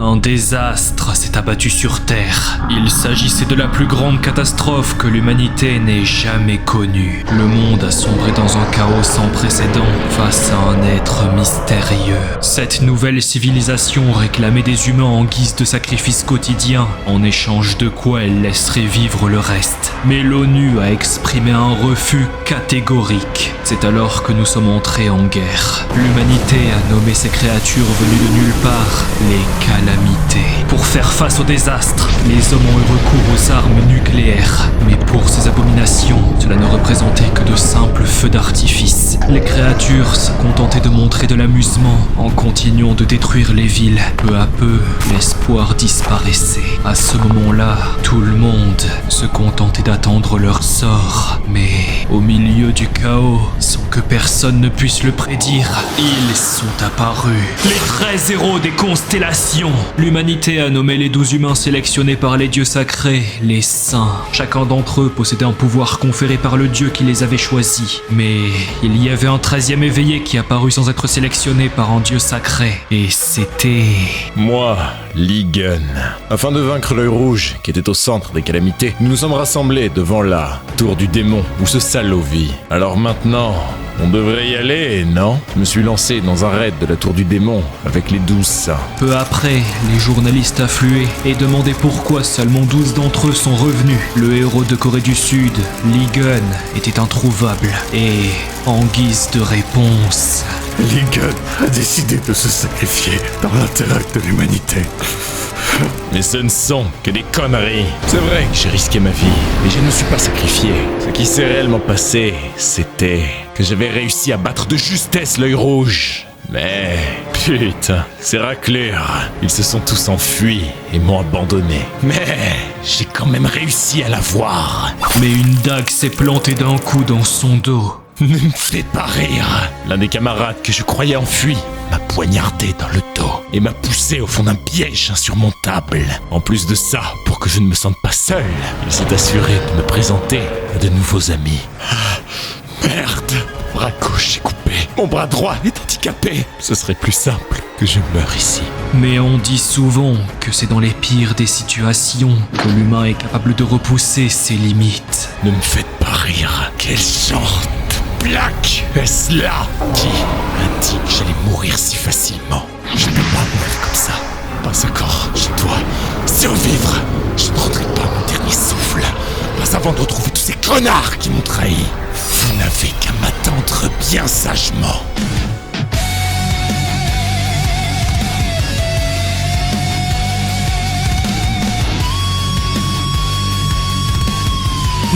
Un désastre s'est abattu sur Terre. Il s'agissait de la plus grande catastrophe que l'humanité n'ait jamais connue. Le monde a sombré dans un chaos sans précédent face à un être mystérieux. Cette nouvelle civilisation réclamait des humains en guise de sacrifice quotidien, en échange de quoi elle laisserait vivre le reste. Mais l'ONU a exprimé un refus catégorique. C'est alors que nous sommes entrés en guerre. L'humanité a nommé ces créatures venues de nulle part les calamités. Pour faire face au désastre, les hommes ont eu recours aux armes nucléaires. Mais pour ces abominations, cela ne représentait que de simples feux d'artifice. Les créatures se contentaient de montrer de l'amusement en continuant de détruire les villes. Peu à peu, l'espoir disparaissait. À ce moment-là, tout le monde se contentait d'attendre leur sort. Mais au milieu du chaos, sans que personne ne puisse le prédire, ils sont apparus. Les 13 héros des constellations. L'humanité a nommé les 12 humains sélectionnés par les dieux sacrés, les saints. Chacun d'entre eux possédait un pouvoir conféré par le dieu qui les avait choisis. Mais il y avait un 13e éveillé qui apparut sans être sélectionné par un dieu sacré. Et c'était... moi, Ligun. Afin de vaincre l'œil rouge, qui était au centre des calamités, nous nous sommes rassemblés devant la tour du démon, où ce salaud vit. Alors maintenant... on devrait y aller, non? Je me suis lancé dans un raid de la tour du démon avec les 12 saints. Peu après, les journalistes affluaient et demandaient pourquoi seulement 12 d'entre eux sont revenus. Le héros de Corée du Sud, Ligun, était introuvable. Et, en guise de réponse... Ligun a décidé de se sacrifier dans l'intérêt de l'humanité. Mais ce ne sont que des conneries. C'est vrai que j'ai risqué ma vie, mais je ne me suis pas sacrifié. Ce qui s'est réellement passé, c'était que j'avais réussi à battre de justesse l'œil rouge. Mais, putain, ces raclures, ils se sont tous enfuis et m'ont abandonné. Mais, j'ai quand même réussi à la voir. Mais une dague s'est plantée d'un coup dans son dos. Ne me fais pas rire. L'un des camarades que je croyais enfui m'a poignardé dans le dos et m'a poussé au fond d'un piège insurmontable. En plus de ça, pour que je ne me sente pas seul, il s'est assuré de me présenter à de nouveaux amis. Merde, bras gauche est coupé, mon bras droit est handicapé. Ce serait plus simple que je meure ici. Mais on dit souvent que c'est dans les pires des situations que l'humain est capable de repousser ses limites. Ne me faites pas rire. Quel genre de blague est-ce là qui a dit que j'allais mourir si facilement? Je ne peux pas mourir comme ça. Pas encore, je dois survivre. Je ne rendrai pas mon dernier souffle, pas avant de retrouver tous ces connards qui m'ont trahi. Vous n'avez qu'à m'attendre bien sagement.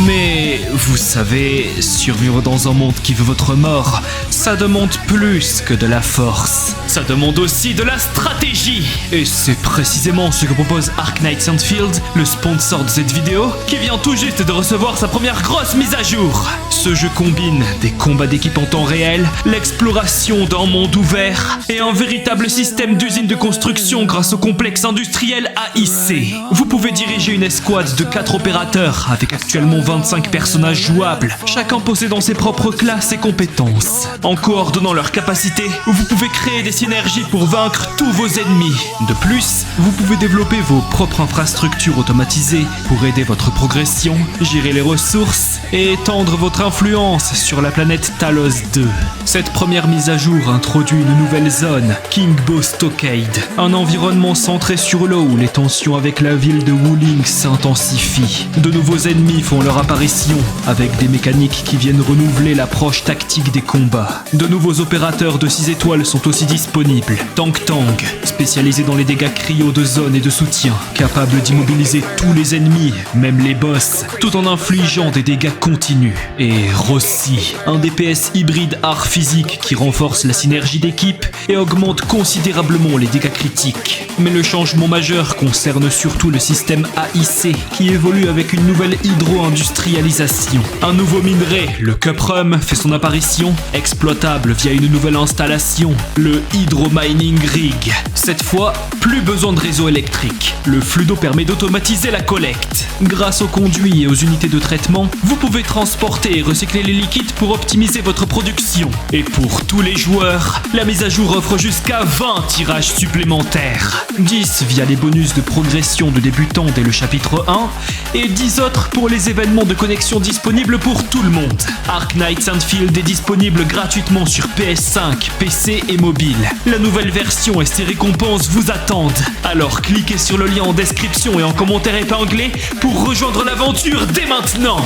Mais, vous savez, survivre dans un monde qui veut votre mort, ça demande plus que de la force. Ça demande aussi de la stratégie. Et c'est précisément ce que propose Ark Knights & Field, le sponsor de cette vidéo, qui vient tout juste de recevoir sa première grosse mise à jour. Ce jeu combine des combats d'équipe en temps réel, l'exploration d'un monde ouvert et un véritable système d'usine de construction grâce au complexe industriel AIC. Vous pouvez diriger une escouade de 4 opérateurs avec actuellement 25 personnages jouables, chacun possédant ses propres classes et compétences. En coordonnant leurs capacités, vous pouvez créer des synergies pour vaincre tous vos ennemis. De plus, vous pouvez développer vos propres infrastructures automatisées pour aider votre progression, gérer les ressources et étendre votre influence sur la planète Talos 2. Cette première mise à jour introduit une nouvelle zone, Kingbo Stockade, un environnement centré sur l'eau où les tensions avec la ville de Wuling s'intensifient. De nouveaux ennemis font leur apparition, avec des mécaniques qui viennent renouveler l'approche tactique des combats. De nouveaux opérateurs de 6 étoiles sont aussi disponibles. Tank Tang, spécialisé dans les dégâts cryo de zone et de soutien, capable d'immobiliser tous les ennemis, même les boss, tout en infligeant des dégâts continus. Et Rossi, un DPS hybride art physique qui renforce la synergie d'équipe et augmente considérablement les dégâts critiques. Mais le changement majeur concerne surtout le système AIC, qui évolue avec une nouvelle hydro-industrialisation. Un nouveau minerai, le Cuprum, fait son apparition, exploitable via une nouvelle installation, le Hydromining Rig. Cette fois, plus besoin de réseau électrique. Le flux d'eau permet d'automatiser la collecte. Grâce aux conduits et aux unités de traitement, vous pouvez transporter et recycler les liquides pour optimiser votre production. Et pour tous les joueurs, la mise à jour offre jusqu'à 20 tirages supplémentaires. 10 via les bonus de progression de débutants dès le chapitre 1 et 10 autres pour les événements de connexion disponibles pour tout le monde. Ark Knights Field est disponible gratuitement sur PS5, PC et mobile. La nouvelle version et ses récompenses vous attendent. Alors cliquez sur le lien en description et en commentaire épinglé pour rejoindre l'aventure dès maintenant.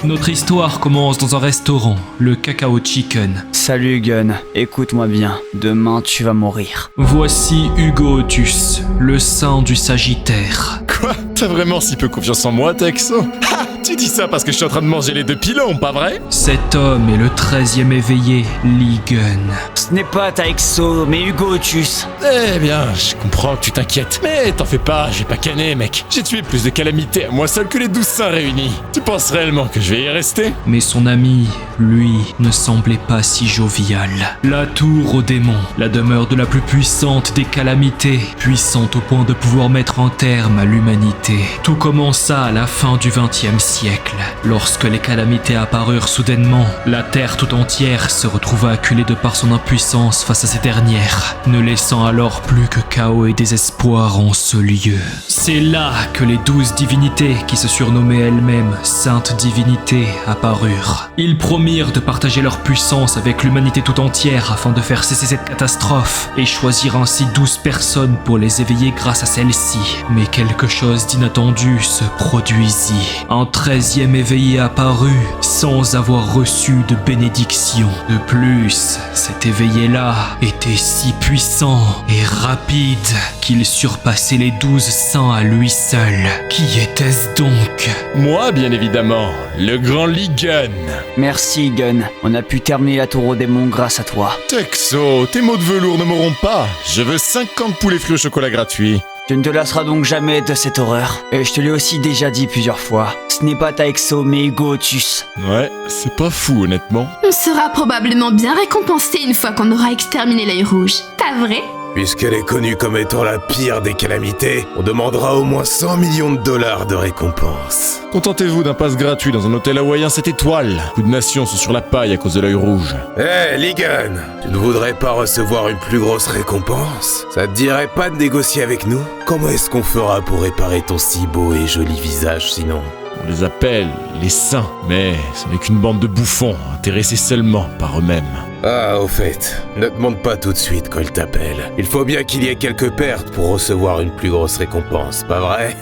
Notre histoire commence dans un restaurant, le Cacao Chicken. Salut Gun, écoute-moi bien, demain tu vas mourir. Voici Hugo Otus, le saint du Sagittaire. Quoi? T'as vraiment si peu confiance en moi, Texo? Ha! Tu dis ça parce que je suis en train de manger les 2 pylônes, pas vrai? Cet homme est le 13e éveillé, Lee Gun. Ce n'est pas Taexo, mais Hugo Otus. Eh bien, je comprends que tu t'inquiètes. Mais t'en fais pas, je vais pas canner, mec. J'ai tué plus de calamités à moi seul que les 12 saints réunis. Tu penses réellement que je vais y rester? Mais son ami, lui, ne semblait pas si jovial. La tour aux démons, la demeure de la plus puissante des calamités, puissante au point de pouvoir mettre un terme à l'humanité. Tout commença à la fin du XXe siècle, lorsque les calamités apparurent soudainement. La terre tout entière se retrouva acculée de par son impuissance face à ces dernières, ne laissant alors plus que chaos et désespoir en ce lieu. C'est là que les 12 divinités, qui se surnommaient elles-mêmes saintes divinités, apparurent. Ils promirent de partager leur puissance avec l'humanité tout entière afin de faire cesser cette catastrophe et choisir ainsi 12 personnes pour les éveiller grâce à celle-ci. Mais quelque chose d'inattendu se produisit. Un 13e éveillé apparut sans avoir reçu de bénédiction. De plus, cet éveillé-là était si puissant et rapide qu'il surpassait les 12 saints à lui seul. Qui était-ce donc? Moi, bien évidemment, le grand Lee Gun. Merci Gun, on a pu terminer la tour aux démons grâce à toi. Texo, tes mots de velours ne m'auront pas. Je veux 50 poulets frits au chocolat gratuits. Tu ne te lasseras donc jamais de cette horreur. Et je te l'ai aussi déjà dit plusieurs fois. Ce n'est pas Taexo, mais Hugo Otus. Ouais, c'est pas fou, honnêtement. On sera probablement bien récompensé une fois qu'on aura exterminé l'œil rouge. Pas vrai? Puisqu'elle est connue comme étant la pire des calamités, on demandera au moins 100 millions de dollars de récompense. Contentez-vous d'un pass gratuit dans un hôtel hawaïen 7 étoiles. Beaucoup de nations sont sur la paille à cause de l'œil rouge. Hé, Ligan, tu ne voudrais pas recevoir une plus grosse récompense? Ça te dirait pas de négocier avec nous? Comment est-ce qu'on fera pour réparer ton si beau et joli visage sinon? On les appelle les saints, mais ce n'est qu'une bande de bouffons, intéressés seulement par eux-mêmes. Ah, au fait, ne te montre pas tout de suite quand il t'appelle. Il faut bien qu'il y ait quelques pertes pour recevoir une plus grosse récompense, pas vrai?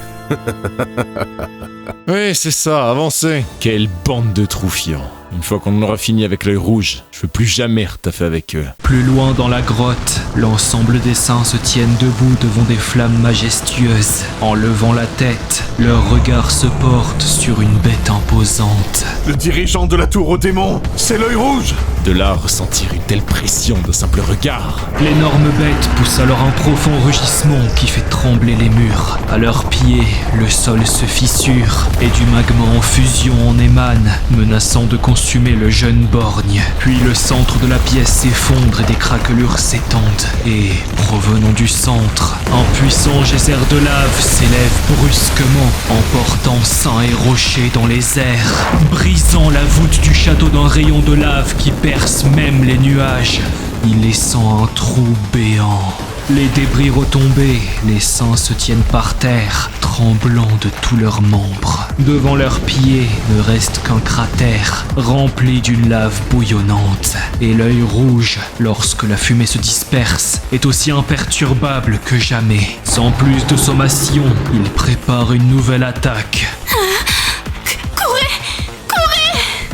Oui, c'est ça, avancez. Quelle bande de troufiants. Une fois qu'on aura fini avec l'œil rouge, je veux plus jamais retaffer avec eux. Plus loin dans la grotte, l'ensemble des saints se tiennent debout devant des flammes majestueuses. En levant la tête, leur regard se porte sur une bête imposante. Le dirigeant de la tour aux démons, c'est l'œil rouge! De là, ressentir une telle pression d'un simple regard. L'énorme bête pousse alors un profond rugissement qui fait trembler les murs. À leurs pieds, le sol se fissure et du magma en fusion en émane, menaçant de consumer le jeune borgne. Puis le centre de la pièce s'effondre et des craquelures s'étendent. Et, provenant du centre, un puissant geyser de lave s'élève brusquement, emportant saints et rochers dans les airs, brisant la voûte du château d'un rayon de lave qui perce même les nuages, y laissant un trou béant. Les débris retombés, les saints se tiennent par terre, tremblant de tous leurs membres. Devant leurs pieds ne reste qu'un cratère, rempli d'une lave bouillonnante. Et l'œil rouge, lorsque la fumée se disperse, est aussi imperturbable que jamais. Sans plus de sommation, il prépare une nouvelle attaque.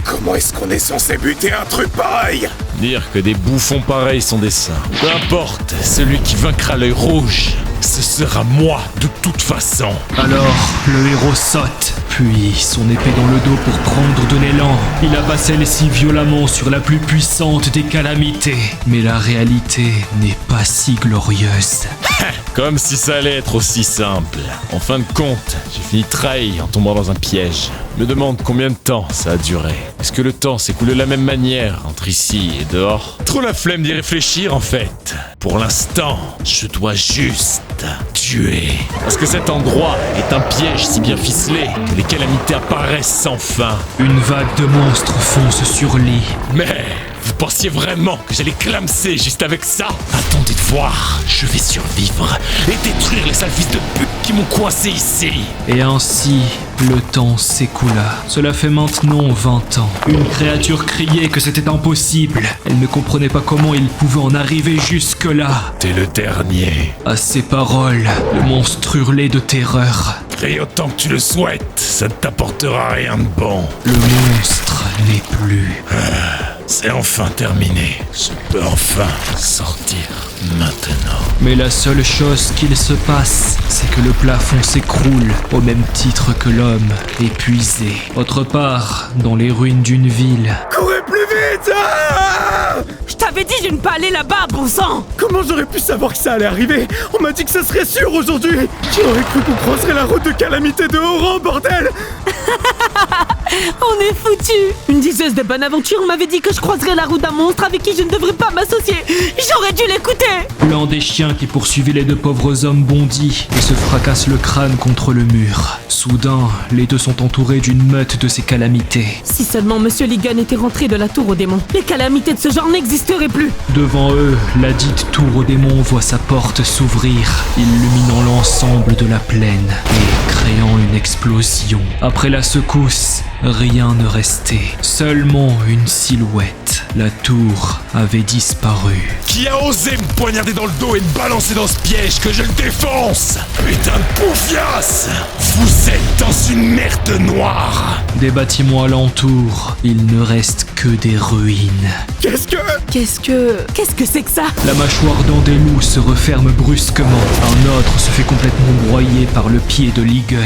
Comment est-ce qu'on est censé buter un truc pareil? Dire que des bouffons pareils sont des saints. Peu importe, celui qui vaincra l'œil rouge, ce ce sera moi de toute façon. Alors, le héros saute, puis son épée dans le dos pour prendre de l'élan. Il abat celle-ci violemment sur la plus puissante des calamités. Mais la réalité n'est pas si glorieuse. Comme si ça allait être aussi simple. En fin de compte, j'ai fini trahi en tombant dans un piège. Je me demande combien de temps ça a duré. Est-ce que le temps s'écoule de la même manière entre ici et dehors? Trop la flemme d'y réfléchir en fait. Pour l'instant, je dois juste tuer. Parce que cet endroit est un piège si bien ficelé que les calamités apparaissent sans fin. Une vague de monstres fonce sur Lee. Mais vous pensiez vraiment que j'allais clamser juste avec ça? Attendez de voir, je vais survivre et détruire les sales fils de pute qui m'ont coincé ici. Et ainsi, le temps s'écoula. Cela fait maintenant 20 ans. Une créature criait que c'était impossible. Elle ne comprenait pas comment il pouvait en arriver jusque-là. T'es le dernier. À ces paroles, le monstre hurlait de terreur. Et autant que tu le souhaites, ça ne t'apportera rien de bon. Le monstre n'est plus. C'est enfin terminé. Je peux enfin sortir maintenant. Mais la seule chose qu'il se passe, c'est que le plafond s'écroule, au même titre que l'homme, épuisé. Autre part, dans les ruines d'une ville, Courez plus vite! Je t'avais dit de ne pas aller là-bas, bon sang! Comment j'aurais pu savoir que ça allait arriver? On m'a dit que ça serait sûr aujourd'hui! Qui aurait cru qu'on croiserait la route de calamité de haut rang, bordel! On est foutus! Une diseuse de bonne aventure m'avait dit que je croiserais la route d'un monstre avec qui je ne devrais pas m'associer! J'aurais dû l'écouter! l'un des chiens qui poursuivait les deux pauvres hommes bondit et se fracasse le crâne contre le mur. Soudain, les deux sont entourés d'une meute de ces calamités. Si seulement Monsieur Ligon était rentré de la tour aux démons, les calamités de ce genre n'existeraient plus! Devant eux, la dite tour aux démons voit sa porte s'ouvrir, illuminant l'ensemble de la plaine et créant une explosion. Après la secousse, rien ne restait, seulement une silhouette. La tour avait disparu. Qui a osé me poignarder dans le dos et me balancer dans ce piège que je le défonce? Putain de poufiasse! Vous êtes dans une merde noire! Des bâtiments alentour, il ne reste que des ruines. Qu'est-ce que c'est que ça? La mâchoire d'un des loups se referme brusquement. Un autre se fait complètement broyer par le pied de Ligon.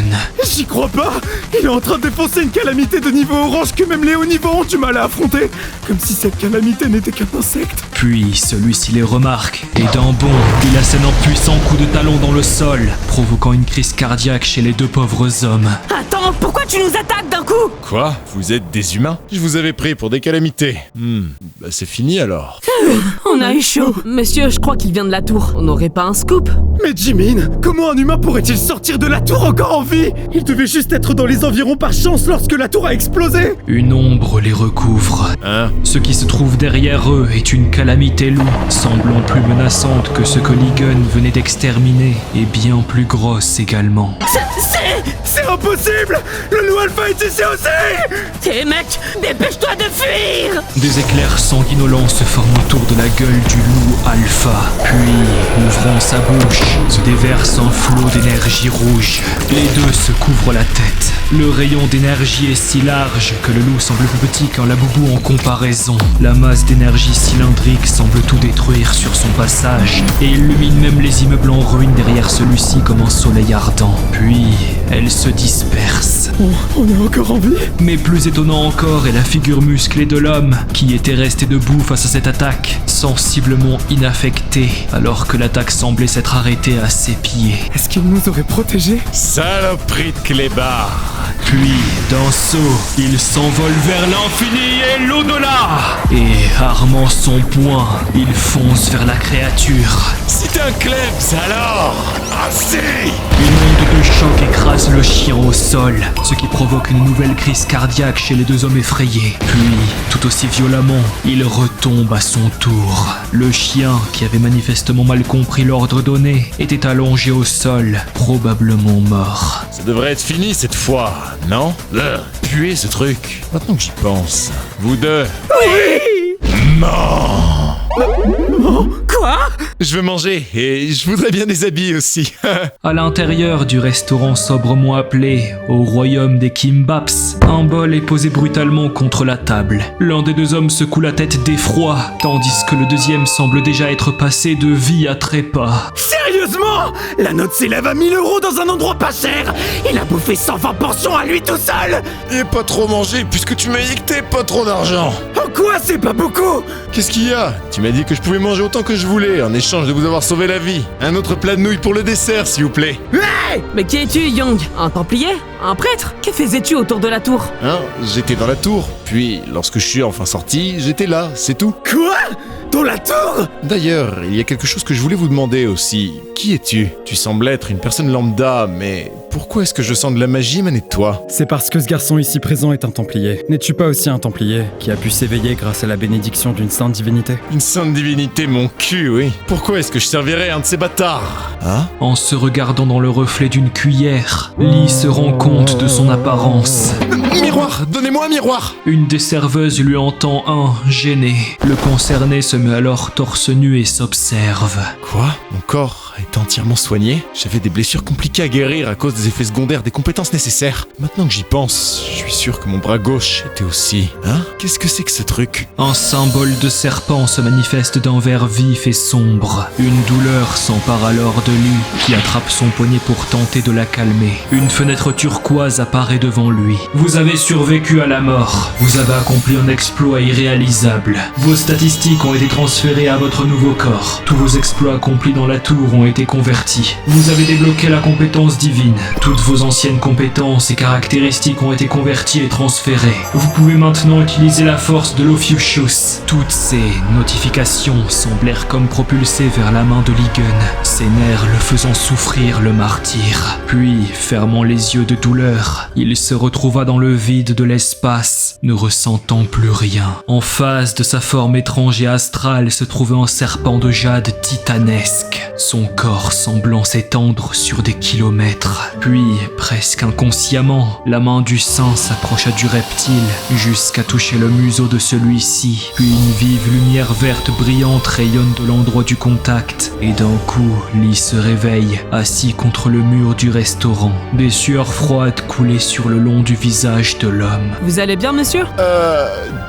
J'y crois pas! Il est en train de défoncer une calamité de niveau orange que même les hauts niveaux ont du mal à affronter! Comme si cette calamité n'était qu'un insecte! Puis celui-ci les remarque, et d'un bond, il assène un puissant coup de talon dans le sol, provoquant une crise cardiaque chez les deux pauvres hommes. Attends, pourquoi tu nous attaques d'un coup? Quoi? Vous êtes des humains? Je vous avais pris pour des calamités. Bah c'est fini alors. On a eu chaud. Monsieur, je crois qu'il vient de la tour. On n'aurait pas un scoop? Mais Jimin, comment un humain pourrait-il sortir de la tour encore en vie? Il devait juste être dans les environs par chance lorsque la tour a explosé! Une ombre les recouvre. Hein? Ce qui se trouve derrière eux est une calamité loup, semblant plus menaçante que ce que Ligon venait d'exterminer, et bien plus grosse également. C'est impossible! Le loup alpha est ici aussi! Hé mec, dépêche-toi de fuir! Des éclairs sanguinolents se forment autour de la gueule du loup alpha, puis, ouvrant sa bouche, se déverse un flot d'énergie rouge. Les deux se couvrent la tête. Le rayon d'énergie est si large que le loup semble plus petit qu'un laboubou en comparaison. La masse d'énergie cylindrique semble tout détruire sur son passage et illumine même les immeubles en ruine derrière celui-ci comme un soleil ardent. Puis, elle se disperse. On est encore en vie? Mais plus étonnant encore est la figure musclée de l'homme, qui était resté debout face à cette attaque, sensiblement inaffecté, alors que l'attaque semblait s'être arrêtée à ses pieds. Est-ce qu'il nous aurait protégés? Saloperie de clébard! Puis, d'un saut, il s'envole vers l'infini et l'au-delà. Et, armant son poing, il fonce vers la créature. Si t'es un klebs alors! Assez! Une onde de choc écrase le chien au sol, ce qui provoque une nouvelle crise cardiaque chez les deux hommes effrayés. Puis, tout aussi violemment, il retombe à son tour. Le chien, qui avait manifestement mal compris l'ordre donné, était allongé au sol, probablement mort. Ça devrait être fini cette fois, non? Puez ce truc. Maintenant que j'y pense. Vous deux. Oui! Mort! Quoi? Quoi? Je veux manger et je voudrais bien des habits aussi. À l'intérieur du restaurant sobrement appelé au royaume des Kimbaps, un bol est posé brutalement contre la table. L'un des deux hommes secoue la tête d'effroi, tandis que le deuxième semble déjà être passé de vie à trépas. Sérieusement? La note s'élève à 1000 € dans un endroit pas cher. Il a bouffé 120 portions à lui tout seul. Et pas trop manger puisque tu m'as dit que t'avais pas trop d'argent. En quoi c'est pas beaucoup? Qu'est-ce qu'il y a? Tu m'as dit que je pouvais manger autant que je voulais en échange de vous avoir sauvé la vie. Un autre plat de nouilles pour le dessert, s'il vous plaît. Mais qui es-tu, Young? Un templier? Un prêtre? Que faisais-tu autour de la tour? Hein? J'étais dans la tour. Puis, lorsque je suis enfin sorti, j'étais là, c'est tout. Quoi? Dans la tour? D'ailleurs, il y a quelque chose que je voulais vous demander aussi. Qui es-tu? Tu sembles être une personne lambda, mais pourquoi est-ce que je sens de la magie émaner de toi? C'est parce que ce garçon ici présent est un templier. N'es-tu pas aussi un templier qui a pu s'éveiller grâce à la bénédiction d'une sainte divinité? Une sainte divinité, mon cul, oui. Pourquoi est-ce que je servirais à un de ces bâtards? Hein? En se regardant dans le reflet d'une cuillère, Lee se rend compte de son apparence. Miroir! Donnez-moi un miroir! Une des serveuses lui entend un, gêné. Le concerné se met alors torse nu et s'observe. Quoi? Mon corps est entièrement soigné? J'avais des blessures compliquées à guérir à cause des effets secondaires des compétences nécessaires. Maintenant que j'y pense, je suis sûr que mon bras gauche était aussi... Hein? Qu'est-ce que c'est que ce truc? Un symbole de serpent se manifeste d'un vert vif et sombre. Une douleur s'empare alors de Lee, qui attrape son poignet pour tenter de la calmer. Une fenêtre turquoise apparaît devant lui. Vous avez survécu à la mort. Vous avez accompli un exploit irréalisable. Vos statistiques ont été transférées à votre nouveau corps. Tous vos exploits accomplis dans la tour ont été convertis. Vous avez débloqué la compétence divine. Toutes vos anciennes compétences et caractéristiques ont été converties et transférées. Vous pouvez maintenant utiliser la force de l'Ophiuchus. Toutes ces notifications semblèrent comme propulsées vers la main de Ligon, ses nerfs le faisant souffrir le martyr. Puis, fermant les yeux de douleur, il se retrouva dans le vide de l'espace, ne ressentant plus rien. En face de sa forme étrange et astrale se trouvait un serpent de jade titanesque, son corps semblant s'étendre sur des kilomètres. Puis, presque inconsciemment, la main du saint s'approcha du reptile jusqu'à toucher le museau de celui-ci. Puis une vive lumière verte brillante rayonne de l'endroit du contact, et d'un coup, Lee se réveille, assis contre le mur du restaurant. Des sueurs froides coulaient sur le long du visage de l'homme. Vous allez bien, monsieur?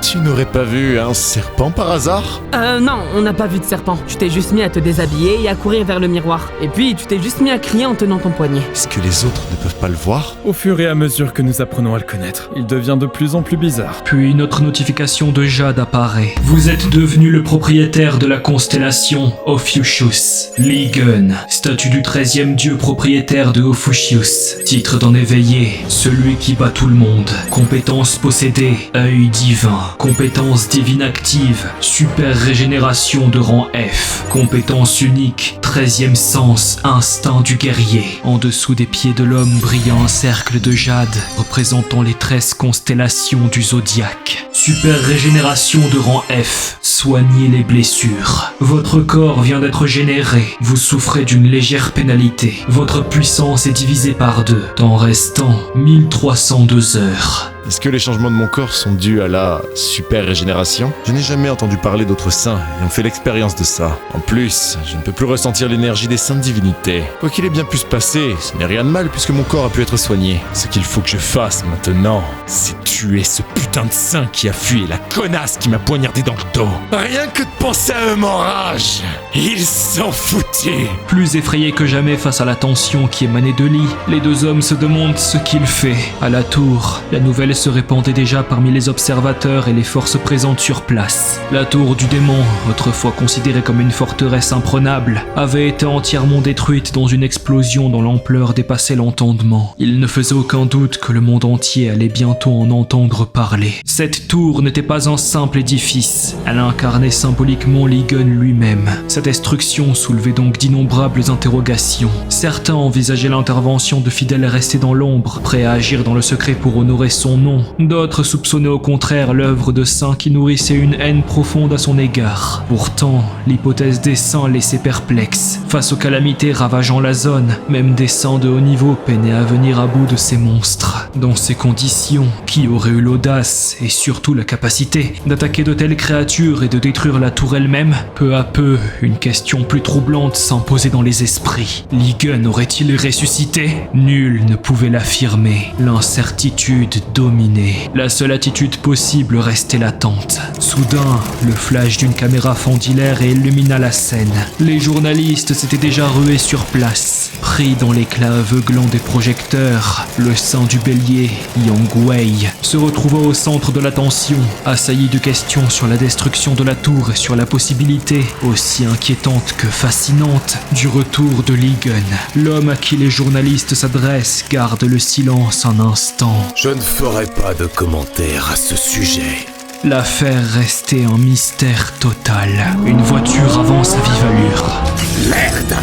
Tu n'aurais pas vu un serpent par hasard? Non, on n'a pas vu de serpent. Tu t'es juste mis à te déshabiller et à courir vers le miroir. Et puis, tu t'es juste mis à crier en tenant ton poignet. Est-ce que les autres ne peuvent pas le voir? Au fur et à mesure que nous apprenons à le connaître, il devient de plus en plus bizarre. Puis une autre notification de Jade apparaît. Vous êtes devenu le propriétaire de la constellation Ophiuchus. Ligon, statut du 13e dieu propriétaire de Ophiuchus. Titre d'un éveillé, celui qui bat tout le monde. Compétence possédée, œil divin. Compétence divine active, super régénération de rang F. Compétence unique, 13e sens, instinct du guerrier. En dessous des pieds de l'homme brillait un cercle de jade représentant les 13 constellations du zodiaque. Super régénération de rang F, soignez les blessures. Votre corps vient d'être généré, vous souffrez d'une légère pénalité. Votre puissance est divisée par 2, temps restant 1302 heures. Est-ce que les changements de mon corps sont dus à la super régénération? Je n'ai jamais entendu parler d'autres saints et on fait l'expérience de ça. En plus, je ne peux plus ressentir l'énergie des saintes divinités. Quoi qu'il ait bien pu se passer, ce n'est rien de mal puisque mon corps a pu être soigné. Ce qu'il faut que je fasse maintenant, c'est tuer ce putain de saint qui a fui et la connasse qui m'a poignardé dans le dos. Rien que de penser à eux m'enrage. Ils s'en foutaient. Plus effrayés que jamais face à la tension qui émanait de Lee, les deux hommes se demandent ce qu'il fait. À la tour, la nouvelle se répandait déjà parmi les observateurs et les forces présentes sur place. La tour du démon, autrefois considérée comme une forteresse imprenable, avait été entièrement détruite dans une explosion dont l'ampleur dépassait l'entendement. Il ne faisait aucun doute que le monde entier allait bientôt en entendre parler. Cette tour n'était pas un simple édifice, elle incarnait symboliquement Ligon lui-même. Sa destruction soulevait donc d'innombrables interrogations. Certains envisageaient l'intervention de fidèles restés dans l'ombre, prêts à agir dans le secret pour honorer son nom nom. D'autres soupçonnaient au contraire l'œuvre de saints qui nourrissaient une haine profonde à son égard. Pourtant, l'hypothèse des saints laissait perplexe. Face aux calamités ravageant la zone, même des saints de haut niveau peinaient à venir à bout de ces monstres. Dans ces conditions, qui aurait eu l'audace et surtout la capacité d'attaquer de telles créatures et de détruire la tour elle-même? Peu à peu, une question plus troublante s'imposait dans les esprits. Ligon aurait-il ressuscité? Nul ne pouvait l'affirmer. L'incertitude dominait. La seule attitude possible restait latente. Soudain, le flash d'une caméra fendit l'air et illumina la scène. Les journalistes s'étaient déjà rués sur place. Pris dans l'éclat aveuglant des projecteurs, le saint du bélier, Yang Wei, se retrouva au centre de l'attention, assailli de questions sur la destruction de la tour et sur la possibilité, aussi inquiétante que fascinante, du retour de Ligon. L'homme à qui les journalistes s'adressent garde le silence un instant. Je ne ferai pas de commentaires à ce sujet. L'affaire restait un mystère total. Une voiture avance à vive allure. Merde!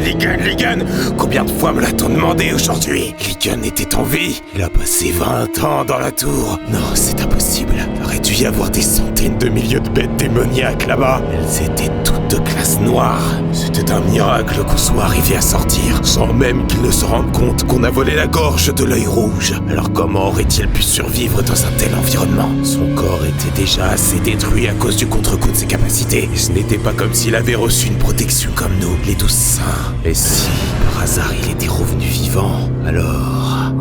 Ligon! Combien de fois me l'a-t-on demandé aujourd'hui? Ligon était en vie. Il a passé 20 ans dans la tour. Non, c'est impossible. Il aurait dû y avoir des centaines de milliers de bêtes démoniaques là-bas. Elles étaient toutes de classe noire. C'était un miracle qu'on soit arrivé à sortir, sans même qu'ils ne se rendent compte qu'on a volé la gorge de l'œil rouge. Alors comment aurait-il pu survivre dans un tel environnement? Son corps était déjà assez détruit à cause du contre-coup de ses capacités. Et ce n'était pas comme s'il avait reçu une protection comme nous, les 12 saints. Et si, par hasard, il était revenu vivant, alors...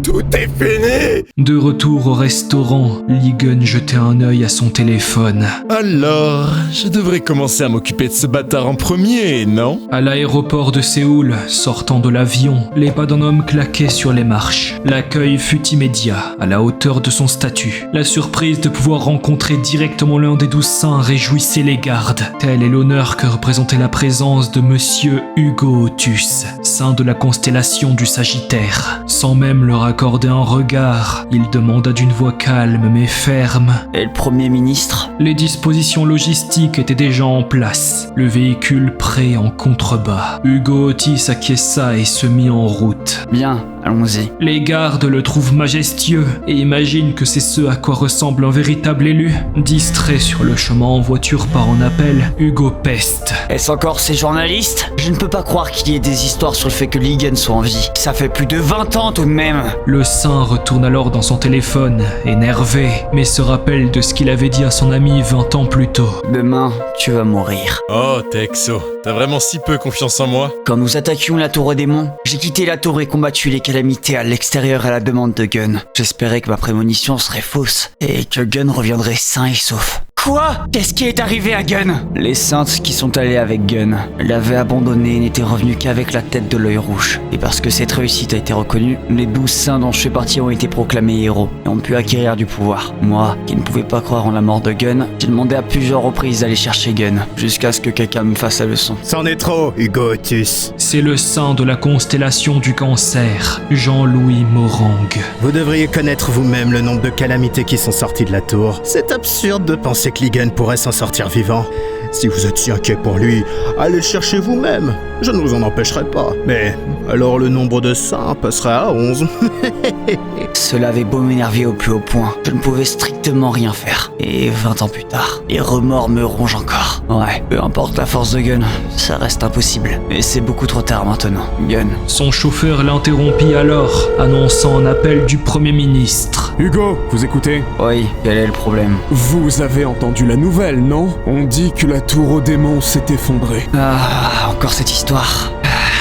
Tout est fini! De retour au restaurant, Ligon jetait un œil à son téléphone. Alors, je devrais commencer à m'occuper de ce bâtard en premier, non? À l'aéroport de Séoul, sortant de l'avion, les pas d'un homme claquaient sur les marches. L'accueil fut immédiat, à la hauteur de son statut. La surprise de pouvoir rencontrer directement l'un des 12 saints réjouissait les gardes. Tel est l'honneur que représentait la présence de Monsieur Hugo Otus, saint de la constellation du Sagittaire. Sans même leur accorder un regard, il demanda d'une voix calme mais ferme. Et le Premier ministre? Les dispositions logistiques étaient déjà en place, le véhicule prêt en contrebas. Hugo Otis acquiesça et se mit en route. Bien, allons-y. Les gardes le trouvent majestueux et imaginent que c'est ce à quoi ressemble un véritable élu. Distrait sur le chemin en voiture par un appel, Hugo peste. Est-ce encore ces journalistes? Je ne peux pas croire qu'il y ait des histoires sur le fait que Ligon soit en vie. Ça fait plus de 20 ans tout de même. Le saint retourne alors dans son téléphone, énervé, mais se rappelle de ce qu'il avait dit à son ami 20 ans plus tôt. Demain, tu vas mourir. Oh, Texo, t'as vraiment si peu confiance en moi? Quand nous attaquions la tour aux démons, j'ai quitté la tour et combattu les calamités à l'extérieur à la demande de Gun. J'espérais que ma prémonition serait fausse et que Gun reviendrait sain et sauf. Quoi? Qu'est-ce qui est arrivé à Gun? Les saintes qui sont allées avec Gun l'avaient abandonné et n'étaient revenus qu'avec la tête de l'œil rouge. Et parce que cette réussite a été reconnue, les 12 saints dont je fais partie ont été proclamés héros et ont pu acquérir du pouvoir. Moi, qui ne pouvais pas croire en la mort de Gun, j'ai demandé à plusieurs reprises d'aller chercher Gun, jusqu'à ce que quelqu'un me fasse la leçon. C'en est trop, Hugo Otus. C'est le saint de la constellation du cancer, Jean-Louis Morang. Vous devriez connaître vous-même le nombre de calamités qui sont sorties de la tour. C'est absurde de penser que Ligon pourrait s'en sortir vivant. Si vous êtes si inquiet pour lui, allez le chercher vous-même. Je ne vous en empêcherai pas. Mais alors le nombre de saints passerait à 11. Cela avait beau m'énerver au plus haut point, je ne pouvais strictement rien faire. Et 20 ans plus tard, les remords me rongent encore. Ouais, peu importe la force de Gun, ça reste impossible. Et c'est beaucoup trop tard maintenant. Gun. Son chauffeur l'interrompit alors, annonçant un appel du Premier ministre. Hugo, vous écoutez? Oui, quel est le problème? Vous avez entendu la nouvelle, non? On dit que la tour aux démons s'est effondrée. Ah, encore cette histoire.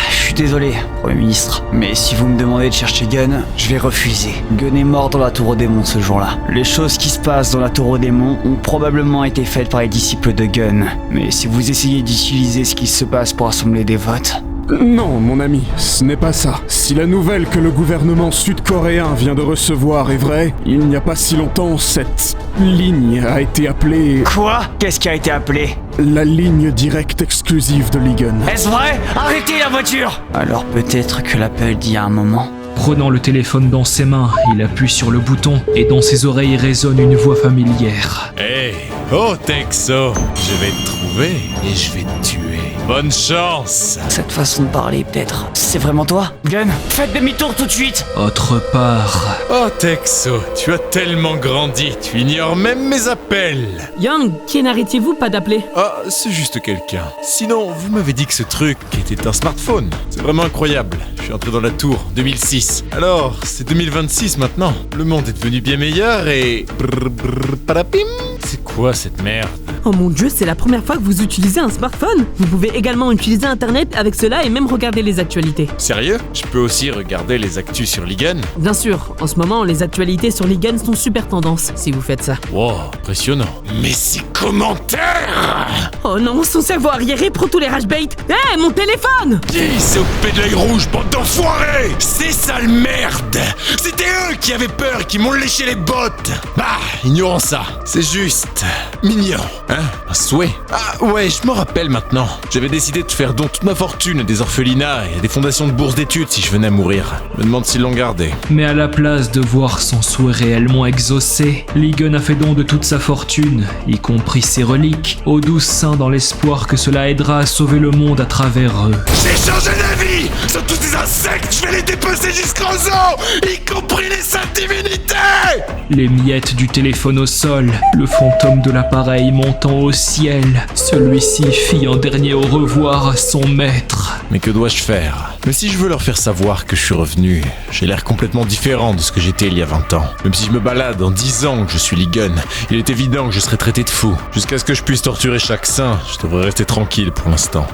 Je suis désolé, Premier ministre, mais si vous me demandez de chercher Gun, je vais refuser. Gun est mort dans la tour aux démons ce jour-là. Les choses qui se passent dans la tour aux démons ont probablement été faites par les disciples de Gun. Mais si vous essayez d'utiliser ce qui se passe pour assembler des votes... Non, mon ami, ce n'est pas ça. Si la nouvelle que le gouvernement sud-coréen vient de recevoir est vraie, il n'y a pas si longtemps, cette ligne a été appelée... Quoi? Qu'est-ce qui a été appelé? La ligne directe exclusive de Ligon. Est-ce vrai? Arrêtez la voiture! Alors peut-être que l'appel d'il y a un moment Prenant le téléphone dans ses mains, il appuie sur le bouton et dans ses oreilles résonne une voix familière. Hey, oh Texo, je vais te trouver et je vais te tuer. Bonne chance. Cette façon de parler, peut-être. C'est vraiment toi? Gun, faites demi-tour tout de suite! Autre part, Oh Texo, tu as tellement grandi, tu ignores même mes appels. Young, qui n'arrêtiez-vous pas d'appeler? Ah, c'est juste quelqu'un. Sinon, vous m'avez dit que ce truc était un smartphone. C'est vraiment incroyable. Je suis entré dans la tour, 2006. Alors, c'est 2026 maintenant. Le monde est devenu bien meilleur et... Parapim. C'est quoi cette merde? Oh mon dieu, c'est la première fois que vous utilisez un smartphone. Vous pouvez également utiliser internet avec cela et même regarder les actualités. Sérieux? Je peux aussi regarder les actus sur Ligan? Bien sûr, en ce moment, les actualités sur Ligan sont super tendance, si vous faites ça. Wow, impressionnant. Mais ces commentaires! Oh non, son cerveau arriéré prend tous les rage bait. Hé, mon téléphone! C'est au P de l'œil rouge, bande d'enfoirés! Ces sales merdes! C'était eux qui avaient peur, qui m'ont léché les bottes! Bah, ignorons ça. C'est juste... mignon. Hein? Un souhait? Ah ouais, je me rappelle maintenant. J'avais décidé de faire don toute ma fortune à des orphelinats et à des fondations de bourses d'études si je venais à mourir. Je me demande s'ils l'ont gardé. mais à la place de voir son souhait réellement exaucé, Ligon a fait don de toute sa fortune, y compris ses reliques, aux 12 saints dans l'espoir que cela aidera à sauver le monde à travers eux. J'ai changé d'avis sur tous ces insectes, je vais les dépecer jusqu'aux os, y compris les saintes divinités! Les miettes du téléphone au sol, le fantôme de l'appareil montant au ciel, celui-ci fit un dernier au revoir à son maître. Mais que dois-je faire? Mais si je veux leur faire savoir que je suis revenu, j'ai l'air complètement différent de ce que j'étais il y a 20 ans. Même si je me balade en disant que je suis Ligon, il est évident que je serai traité de fou. Jusqu'à ce que je puisse torturer chaque saint, je devrais rester tranquille pour l'instant.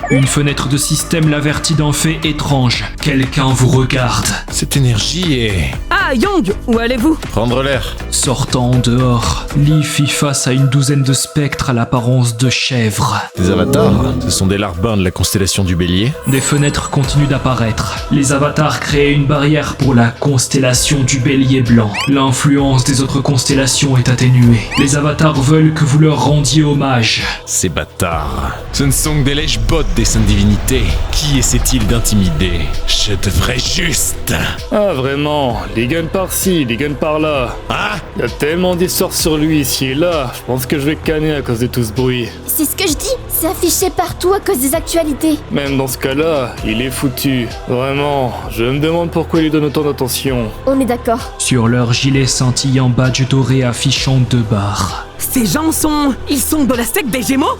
Une fenêtre de système l'avertit d'un fait étrange. Quelqu'un vous regarde. Cette énergie est... Ah, Young, où allez-vous? prendre l'air. Sortant en dehors, Lee fit face à une douzaine de spectres à l'apparence de chèvres. Des avatars? Ce sont des larbins de la constellation du Bélier? Des fenêtres continuent d'apparaître. Les avatars créent une barrière pour la constellation du Bélier blanc. L'influence des autres constellations est atténuée. Les avatars veulent que vous leur rendiez hommage. Ces bâtards. Ce ne sont que des lèches-bottes des saintes divinités. Qui essaie-t-il d'intimider? Je devrais juste... Ah vraiment, Ligan par-ci, Ligan par-là. Hein? Il y a tellement d'histoires sur lui ici et là, je pense que je vais canner à cause de tout ce bruit. C'est ce que je dis, c'est affiché partout à cause des actualités. Même dans ce cas-là, il est foutu. Vraiment, je me demande pourquoi il lui donne autant d'attention. On est d'accord. Sur leur gilet scintillant badge doré affichant 2 barres. Ces gens sont... Ils sont de la secte des Gémeaux?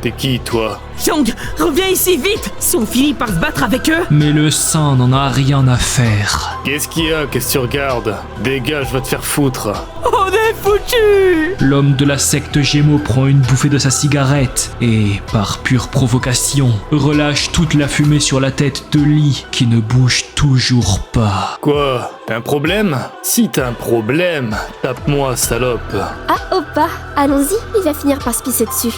T'es qui toi? Young, reviens ici vite! Si on finit par se battre avec eux... Mais le saint n'en a rien à faire. Qu'est-ce qu'il y a? Qu'est-ce que tu regardes? Dégage, va te faire foutre. On est foutus! L'homme de la secte Gémeaux prend une bouffée de sa cigarette et, par pure provocation, relâche toute la fumée sur la tête de Lee qui ne bouge toujours pas. Quoi? T'as un problème? Si t'as un problème, tape-moi, salope. Ah, Oppa, allons-y, il va finir par se pisser dessus.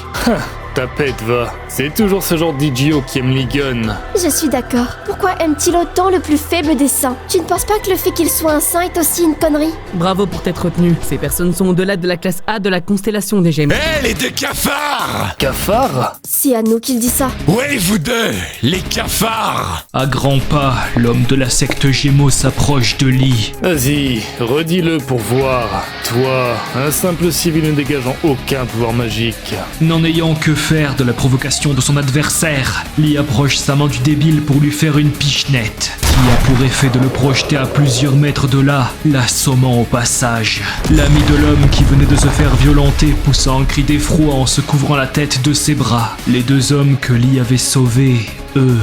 Tapette, va. C'est toujours ce genre d'idiot qui aime Ligon. Je suis d'accord. Pourquoi aime-t-il autant le plus faible des saints? Tu ne penses pas que le fait qu'il soit un saint est aussi une connerie? Bravo pour t'être retenu. Ces personnes sont au-delà de la classe A de la constellation des Gémeaux. Les deux cafards! Cafard? C'est à nous qu'il dit ça. Ouais, vous deux! Les cafards! À grands pas, l'homme de la secte Gémeaux s'approche de Lee. Vas-y, redis-le pour voir. Toi, un simple civil ne dégageant aucun pouvoir magique. N'en ayant que faire de la provocation de son adversaire, Lee approche sa main du débile pour lui faire une pichenette, qui a pour effet de le projeter à plusieurs mètres de là, l'assommant au passage. L'ami de l'homme qui venait de se faire violenter poussa un cri d'effroi en se couvrant la tête de ses bras. Les 2 hommes que Lee avait sauvés, eux,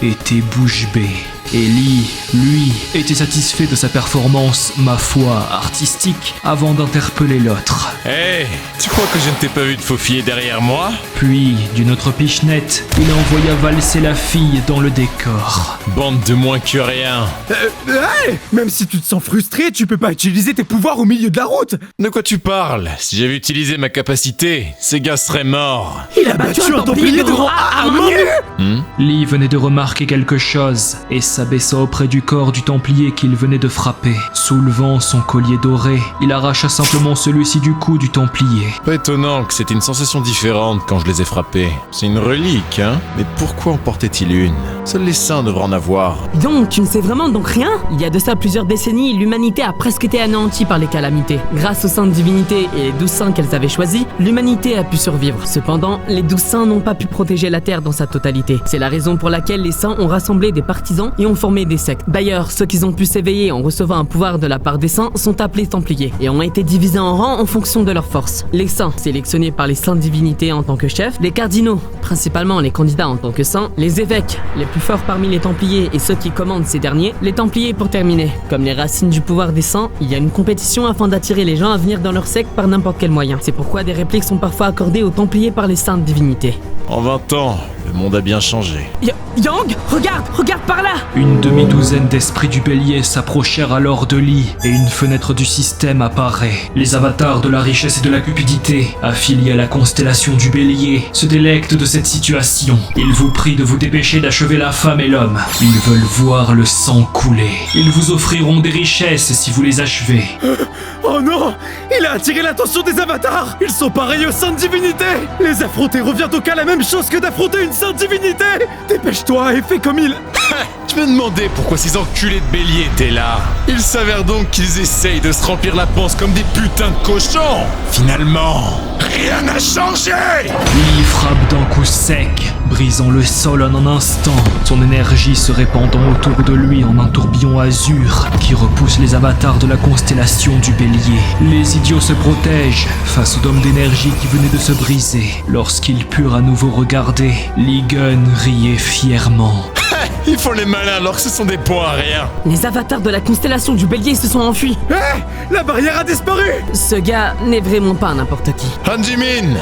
étaient bouche bée. Et Lee, lui, était satisfait de sa performance, ma foi, artistique, avant d'interpeller l'autre. Tu crois que je ne t'ai pas vu te faufiler derrière moi? Puis, d'une autre pichenette, il envoya valser la fille dans le décor. Bande de moins que rien. Même si tu te sens frustré, tu peux pas utiliser tes pouvoirs au milieu de la route. De quoi tu parles? Si j'avais utilisé ma capacité, ces gars seraient morts. Il a battu un templier de rang A à main nue. Lee venait de remarquer quelque chose, et s'abaissa auprès du corps du Templier qu'il venait de frapper. Soulevant son collier doré, il arracha simplement celui-ci du cou du Templier. Pas étonnant que c'était une sensation différente quand je les ai frappés. C'est une relique, hein? Mais pourquoi en portait-il une? Seuls les saints devraient en avoir. Donc, tu ne sais vraiment donc rien? Il y a de ça plusieurs décennies, l'humanité a presque été anéantie par les calamités. Grâce aux saintes divinités et les 12 saints qu'elles avaient choisis, l'humanité a pu survivre. Cependant, les 12 saints n'ont pas pu protéger la Terre dans sa totalité. C'est la raison pour laquelle les saints ont rassemblé des partisans et ont formé des sectes. D'ailleurs, ceux qui ont pu s'éveiller en recevant un pouvoir de la part des saints sont appelés Templiers et ont été divisés en rangs en fonction de leur force. Les saints, sélectionnés par les saintes divinités en tant que chefs, les cardinaux, principalement les candidats en tant que saints, les évêques, les plus forts parmi les Templiers et ceux qui commandent ces derniers, les Templiers pour terminer. Comme les racines du pouvoir des saints, il y a une compétition afin d'attirer les gens à venir dans leur secte par n'importe quel moyen. C'est pourquoi des répliques sont parfois accordées aux Templiers par les saintes divinités. En 20 ans, le monde a bien changé. Yang, regarde par là! Une demi-douzaine d'esprits du bélier s'approchèrent alors de Lee et une fenêtre du système apparaît. Les avatars de la richesse et de la cupidité, affiliés à la constellation du bélier, se délectent de cette situation. Ils vous prient de vous dépêcher d'achever la femme et l'homme. Ils veulent voir le sang couler. Ils vous offriront des richesses si vous les achevez. Oh non! Il a attiré l'attention des avatars! Ils sont pareils aux saintes divinités! Les affronter revient donc à la même chose que d'affronter une sainte divinité! Dépêche-toi et fais comme il... Je me demandais pourquoi ces enculés de bélier étaient là. Il s'avère donc qu'ils essayent de se remplir la panse comme des putains de cochons. Finalement, rien n'a changé. Il frappe d'un coup sec, brisant le sol en un instant, son énergie se répandant autour de lui en un tourbillon azur qui repousse les avatars de la constellation du bélier. Les idiots se protègent face au dôme d'énergie qui venait de se briser. Lorsqu'ils purent à nouveau regarder, Ligun riait fièrement. Ils font les malins alors que ce sont des points à rien. Les avatars de la constellation du bélier se sont enfuis. La barrière a disparu! Ce gars n'est vraiment pas n'importe qui. Han Jimin!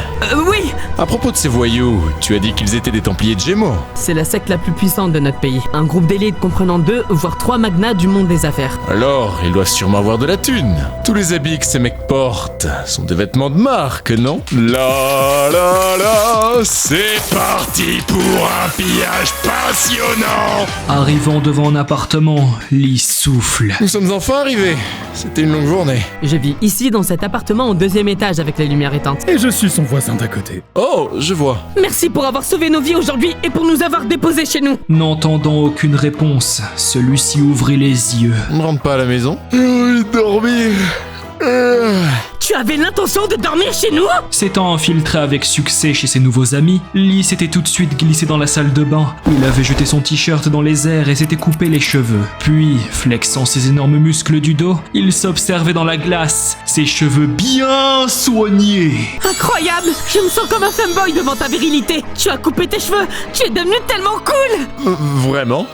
Oui! À propos de ces voyous, tu as dit qu'ils étaient des Templiers de Gémeaux. C'est la secte la plus puissante de notre pays. Un groupe d'élite comprenant 2 voire 3 magnats du monde des affaires. Alors, ils doivent sûrement avoir de la thune. Tous les habits que ces mecs portent sont des vêtements de marque, non? La la la, c'est parti pour un pillage passionnant. Arrivant devant un appartement, Lee souffle. Nous sommes enfin arrivés. C'était une longue journée. Je vis ici dans cet appartement au 2e étage avec les lumières éteintes. Et je suis son voisin d'à côté. Oh, je vois. Merci pour avoir sauvé nos vies aujourd'hui et pour nous avoir déposés chez nous. N'entendant aucune réponse, celui-ci ouvrit les yeux. On ne rentre pas à la maison? J'ai envie de dormir. Tu avais l'intention de dormir chez nous? S'étant infiltré avec succès chez ses nouveaux amis, Lee s'était tout de suite glissé dans la salle de bain, où il avait jeté son t-shirt dans les airs et s'était coupé les cheveux. Puis, flexant ses énormes muscles du dos, il s'observait dans la glace, ses cheveux bien soignés. Incroyable! Je me sens comme un fanboy devant ta virilité. Tu as coupé tes cheveux, tu es devenu tellement cool! Vraiment?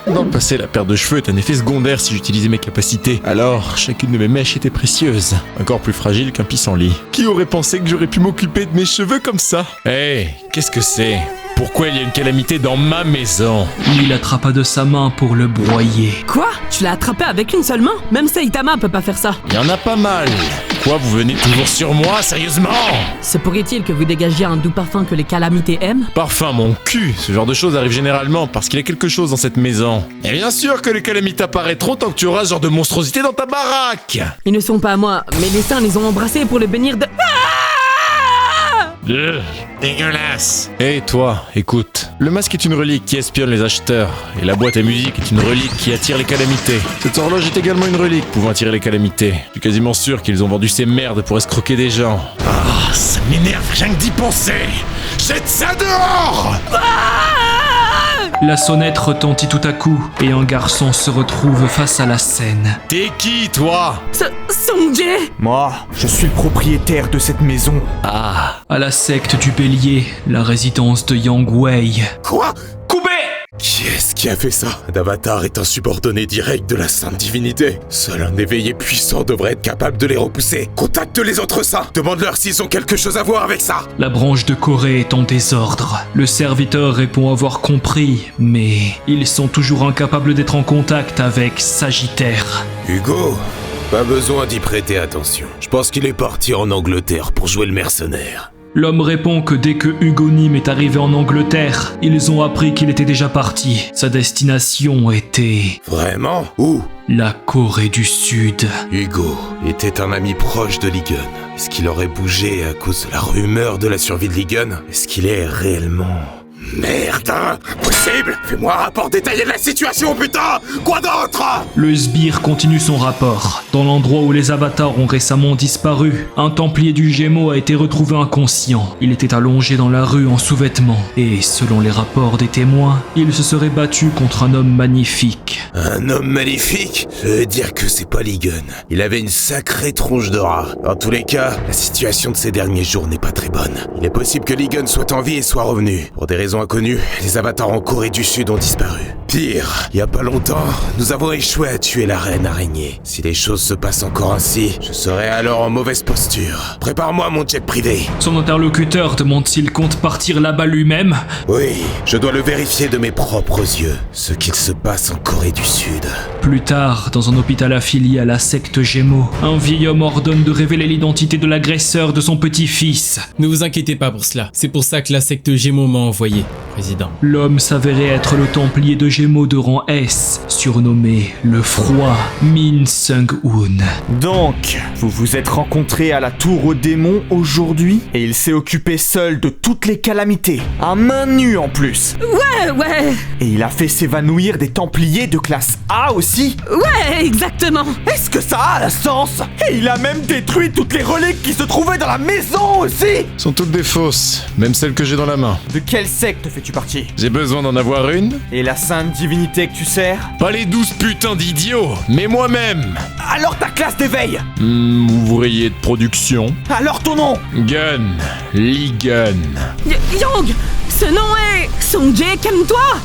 Non, passer la paire de cheveux est un effet secondaire si j'utilisais mes capacités. Alors, chacune de mes mèches était précieuse. Encore plus fragile qu'un pissenlit. Qui aurait pensé que j'aurais pu m'occuper de mes cheveux comme ça? Hey, qu'est-ce que c'est? Pourquoi il y a une calamité dans ma maison? Il l'attrapa de sa main pour le broyer. Quoi? Tu l'as attrapé avec une seule main? Même Saitama peut pas faire ça. Il y en a pas mal. Quoi, vous venez toujours sur moi, sérieusement? Se pourrait-il que vous dégagiez un doux parfum que les calamités aiment? Parfum, mon cul! Ce genre de choses arrive généralement parce qu'il y a quelque chose dans cette maison. Et bien sûr que les calamités apparaîtront tant que tu auras ce genre de monstrosité dans ta baraque! Ils ne sont pas à moi, mais les saints les ont embrassés pour les bénir de... Dégueulasse! Hé toi, écoute. Le masque est une relique qui espionne les acheteurs, et la boîte à musique est une relique qui attire les calamités. Cette horloge est également une relique pouvant attirer les calamités. Je suis quasiment sûr qu'ils ont vendu ces merdes pour escroquer des gens. Ah, ça m'énerve rien que d'y penser! Jette ça dehors! La sonnette retentit tout à coup, et un garçon se retrouve face à la scène. T'es qui, toi? Songjae! Moi, je suis le propriétaire de cette maison. Ah. À la secte du bélier, la résidence de Yang Wei. Quoi? Coupé! Qui est-ce qui a fait ça? D'Avatar est un subordonné direct de la sainte divinité. Seul un éveillé puissant devrait être capable de les repousser. Contacte les autres saints. Demande-leur s'ils ont quelque chose à voir avec ça. La branche de Corée est en désordre. Le serviteur répond avoir compris, mais ils sont toujours incapables d'être en contact avec Sagittaire. Hugo, pas besoin d'y prêter attention. Je pense qu'il est parti en Angleterre pour jouer le mercenaire. L'homme répond que dès que Hugo Nim est arrivé en Angleterre, ils ont appris qu'il était déjà parti. Sa destination était... Vraiment? Où? La Corée du Sud. Hugo était un ami proche de Ligon. Est-ce qu'il aurait bougé à cause de la rumeur de la survie de Ligon? Est-ce qu'il est réellement... Merde, impossible! Fais-moi un rapport détaillé de la situation, putain! Quoi d'autre? Le sbire continue son rapport. Dans l'endroit où les avatars ont récemment disparu, un templier du Gémeaux a été retrouvé inconscient. Il était allongé dans la rue en sous-vêtements. Et selon les rapports des témoins, il se serait battu contre un homme magnifique. Un homme magnifique? Je veux dire que c'est pas Ligon. Il avait une sacrée tronche de rat. Dans tous les cas, la situation de ces derniers jours n'est pas très bonne. Il est possible que Ligon soit en vie et soit revenu. Pour des raisons inconnues, les avatars en Corée du Sud ont disparu. Pire, il y a pas longtemps, nous avons échoué à tuer la reine araignée. Si les choses se passent encore ainsi, je serai alors en mauvaise posture. Prépare-moi mon jet privé. Son interlocuteur demande s'il compte partir là-bas lui-même. Oui, je dois le vérifier de mes propres yeux, ce qu'il se passe en Corée du Sud. Plus tard, dans un hôpital affilié à la secte Gémeaux, un vieil homme ordonne de révéler l'identité de l'agresseur de son petit-fils. Ne vous inquiétez pas pour cela, c'est pour ça que la secte Gémeaux m'a envoyé, président. L'homme s'avérait être le templier de Gémeaux de rang S, surnommé le Froid, Min Sung-hoon. Donc, vous vous êtes rencontrés à la tour aux démons aujourd'hui, et il s'est occupé seul de toutes les calamités, à main nue en plus. Ouais. Et il a fait s'évanouir des templiers de classe A aussi. Ouais, exactement. Est-ce que ça a un sens? Et il a même détruit toutes les reliques qui se trouvaient dans la maison aussi. Sont toutes des fausses, même celles que j'ai dans la main. De quelle secte fais-tu partie? J'ai besoin d'en avoir une. Et la sainte divinité que tu sers? Pas les 12 putains d'idiots, mais moi-même. Alors ta classe d'éveil? Ouvrier de production. Alors ton nom? Gun. Lee Gun. Yang, ce nom est... Song-jae, calme-toi.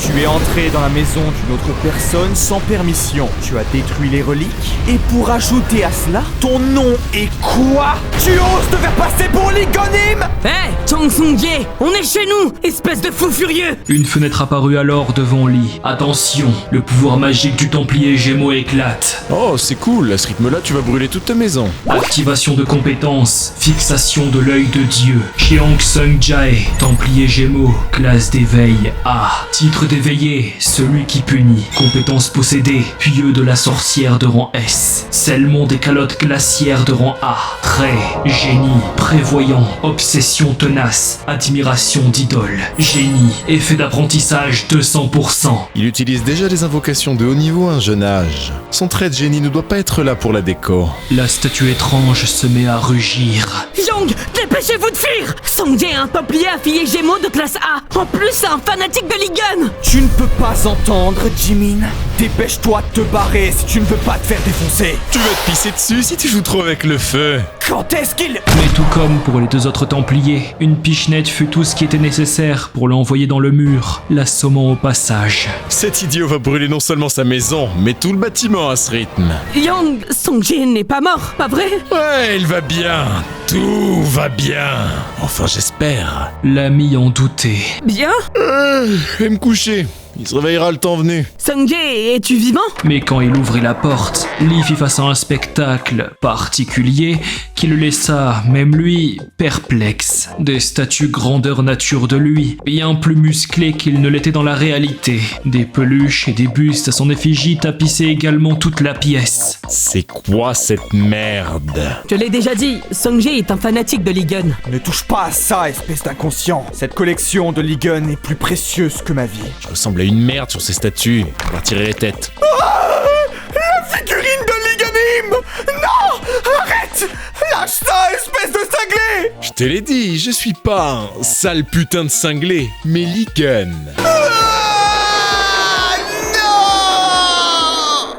Tu es entré dans la maison d'une autre personne sans permission. Tu as détruit les reliques. Et pour ajouter à cela, ton nom est quoi? Tu oses te faire passer pour Ligonim? Hé, Chang Song-jae, on est chez nous, espèce de fou furieux. Une fenêtre apparut alors devant Lee. Attention, le pouvoir magique du templier Gémeaux éclate. Oh, c'est cool, à ce rythme-là, tu vas brûler toute ta maison. Activation de compétences, fixation de l'œil de Dieu. Cheong Sung-jae, templier Gémeaux, classe d'éveil A. Titre d'éveillé, celui qui punit. Compétences possédées, pieux de la sorcière de rang S. Scellement des calottes glaciaires de rang A. Trait, génie, prévoyant, obsession tenace, admiration d'idole. Génie, effet d'apprentissage 200%. Il utilise déjà des invocations de haut niveau à un jeune âge. Son trait de génie ne doit pas être là pour la déco. La statue étrange se met à rugir. Yang, dépêchez-vous de fuir. Song-jae est un templier affilié Gémeaux de classe A. En plus, c'est un fanatique de Ligon. Tu ne peux pas entendre, Jimin. Dépêche-toi de te barrer si tu ne veux pas te faire défoncer. Tu vas te pisser dessus si tu joues trop avec le feu. Quand est-ce qu'il... Mais tout comme pour les deux autres templiers, une pichenette fut tout ce qui était nécessaire pour l'envoyer dans le mur, l'assommant au passage. Cet idiot va brûler non seulement sa maison, mais tout le bâtiment à ce rythme. Yang, Song-jae n'est pas mort, pas vrai? Ouais, il va bien. Tout va bien. Enfin, j'espère. L'ami en doutait. Bien? Je vais me coucher. Il se réveillera le temps venu. Song-jae, es-tu vivant? Mais quand il ouvrit la porte, Lee fit face à un spectacle particulier qui le laissa, même lui, perplexe. Des statues grandeur nature de lui, bien plus musclées qu'il ne l'était dans la réalité. Des peluches et des bustes à son effigie tapissaient également toute la pièce. C'est quoi cette merde? Je l'ai déjà dit, Song-jae est un fanatique de Ligon. Ne touche pas à ça, espèce d'inconscient. Cette collection de Ligon est plus précieuse que ma vie. Je ressemble à une merde sur ces statues. On leur tirer les têtes. La figurine de Ligonim! Non! Arrête! Lâche ça, espèce de cinglé! Je te l'ai dit, je suis pas un sale putain de cinglé, mais Ligon.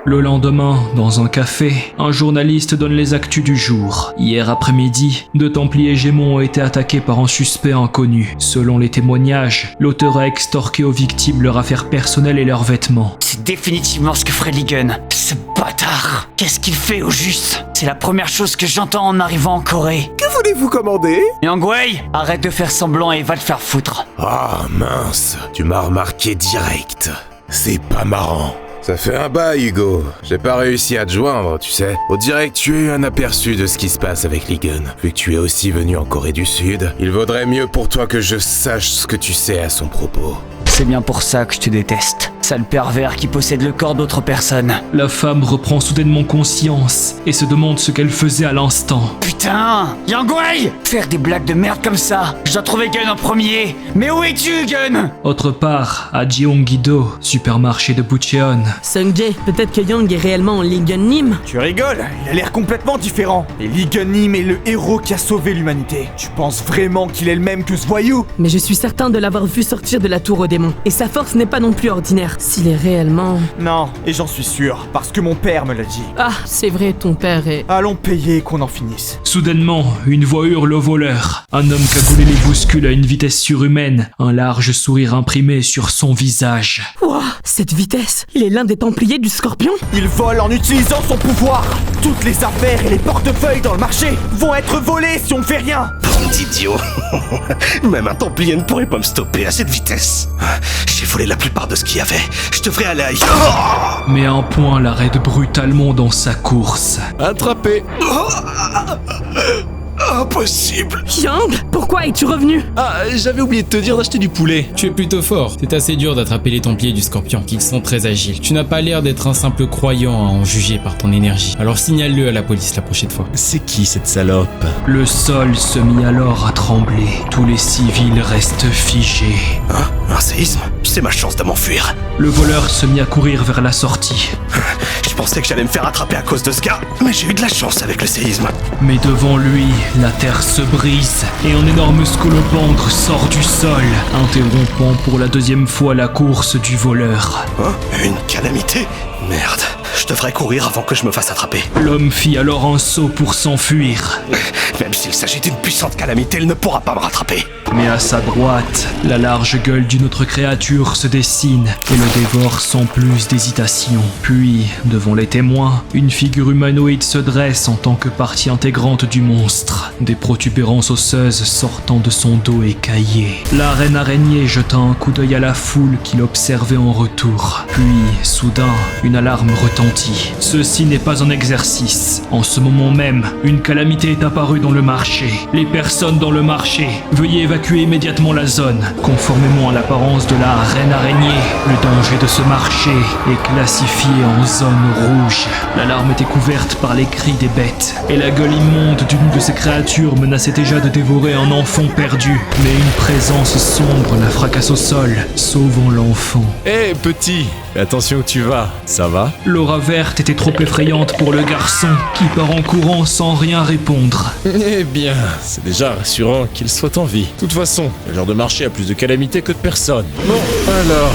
Le lendemain, dans un café, un journaliste donne les actus du jour. Hier après-midi, 2 templiers Gémeaux ont été attaqués par un suspect inconnu. Selon les témoignages, l'auteur a extorqué aux victimes leur affaire personnelle et leurs vêtements. C'est définitivement ce que ferait Ligon. Ce bâtard! Qu'est-ce qu'il fait au juste? C'est la première chose que j'entends en arrivant en Corée. Que voulez-vous commander? Yang-wei, arrête de faire semblant et va te faire foutre. Ah mince, tu m'as remarqué direct. C'est pas marrant. Ça fait un bail, Hugo. J'ai pas réussi à te joindre, tu sais. On dirait que tu as eu un aperçu de ce qui se passe avec Ligon. Vu que tu es aussi venu en Corée du Sud, il vaudrait mieux pour toi que je sache ce que tu sais à son propos. C'est bien pour ça que je te déteste. Sale pervers qui possède le corps d'autres personnes. La femme reprend soudainement conscience et se demande ce qu'elle faisait à l'instant. Putain, Yang-Wei! Faire des blagues de merde comme ça, je dois trouver Gun en premier. Mais où es-tu, Gun? Autre part, à Jeonggi-do, supermarché de Bucheon. Sung-jae, peut-être que Yang est réellement Ligun-nim? Tu rigoles, il a l'air complètement différent. Et Ligun-nim est le héros qui a sauvé l'humanité. Tu penses vraiment qu'il est le même que ce voyou? Mais je suis certain de l'avoir vu sortir de la tour aux démons. Et sa force n'est pas non plus ordinaire. S'il est réellement... Non, et j'en suis sûr, parce que mon père me l'a dit. Ah, c'est vrai, ton père est... Allons payer qu'on en finisse. Soudainement, une voix hurle au voleur. Un homme cagoulé les bouscule à une vitesse surhumaine, un large sourire imprimé sur son visage. Wouah, cette vitesse! Il est l'un des Templiers du Scorpion? Il vole en utilisant son pouvoir. Toutes les affaires et les portefeuilles dans le marché vont être volés si on ne fait rien. Bande d'idiots. Même un Templier ne pourrait pas me stopper à cette vitesse. J'ai volé la plupart de ce qu'il y avait. Je devrais aller ailleurs. Mais un point l'arrête brutalement dans sa course. Attrapé. Impossible. Yang, pourquoi es-tu revenu? Ah, j'avais oublié de te dire d'acheter du poulet. Tu es plutôt fort. C'est assez dur d'attraper les Templiers du Scorpion, qui sont très agiles. Tu n'as pas l'air d'être un simple croyant à en juger par ton énergie. Alors signale-le à la police la prochaine fois. C'est qui cette salope? Le sol se mit alors à trembler. Tous les civils restent figés. Hein? Un séisme? C'est ma chance de m'enfuir. Le voleur se mit à courir vers la sortie. Je pensais que j'allais me faire attraper à cause de ce gars, mais j'ai eu de la chance avec le séisme. Mais devant lui, la terre se brise et un énorme scolopendre sort du sol, interrompant pour la deuxième fois la course du voleur. Hein? Une calamité? Merde, je devrais courir avant que je me fasse attraper. L'homme fit alors un saut pour s'enfuir. Même s'il s'agit d'une puissante calamité, il ne pourra pas me rattraper. Mais à sa droite, la large gueule d'une autre créature se dessine et le dévore sans plus d'hésitation. Puis, devant les témoins, une figure humanoïde se dresse en tant que partie intégrante du monstre, des protubérances osseuses sortant de son dos écaillé. La reine araignée jeta un coup d'œil à la foule qui l'observait en retour. Puis, soudain, une alarme retentit. Ceci n'est pas un exercice. En ce moment même, une calamité est apparue dans le marché. Les personnes dans le marché, veuillez évacuer immédiatement la zone. Conformément à l'apparence de la reine araignée, le danger de ce marché est classifié en zone rouge. L'alarme était couverte par les cris des bêtes, et la gueule immonde d'une de ces créatures menaçait déjà de dévorer un enfant perdu. Mais une présence sombre la fracasse au sol, sauvant l'enfant. Hé, petit, attention où tu vas, ça va? L'aura verte était trop effrayante pour le garçon, qui part en courant sans rien répondre. Eh bien, c'est déjà rassurant qu'il soit en vie. De toute façon, le genre de marché a plus de calamités que de personnes. Bon, alors,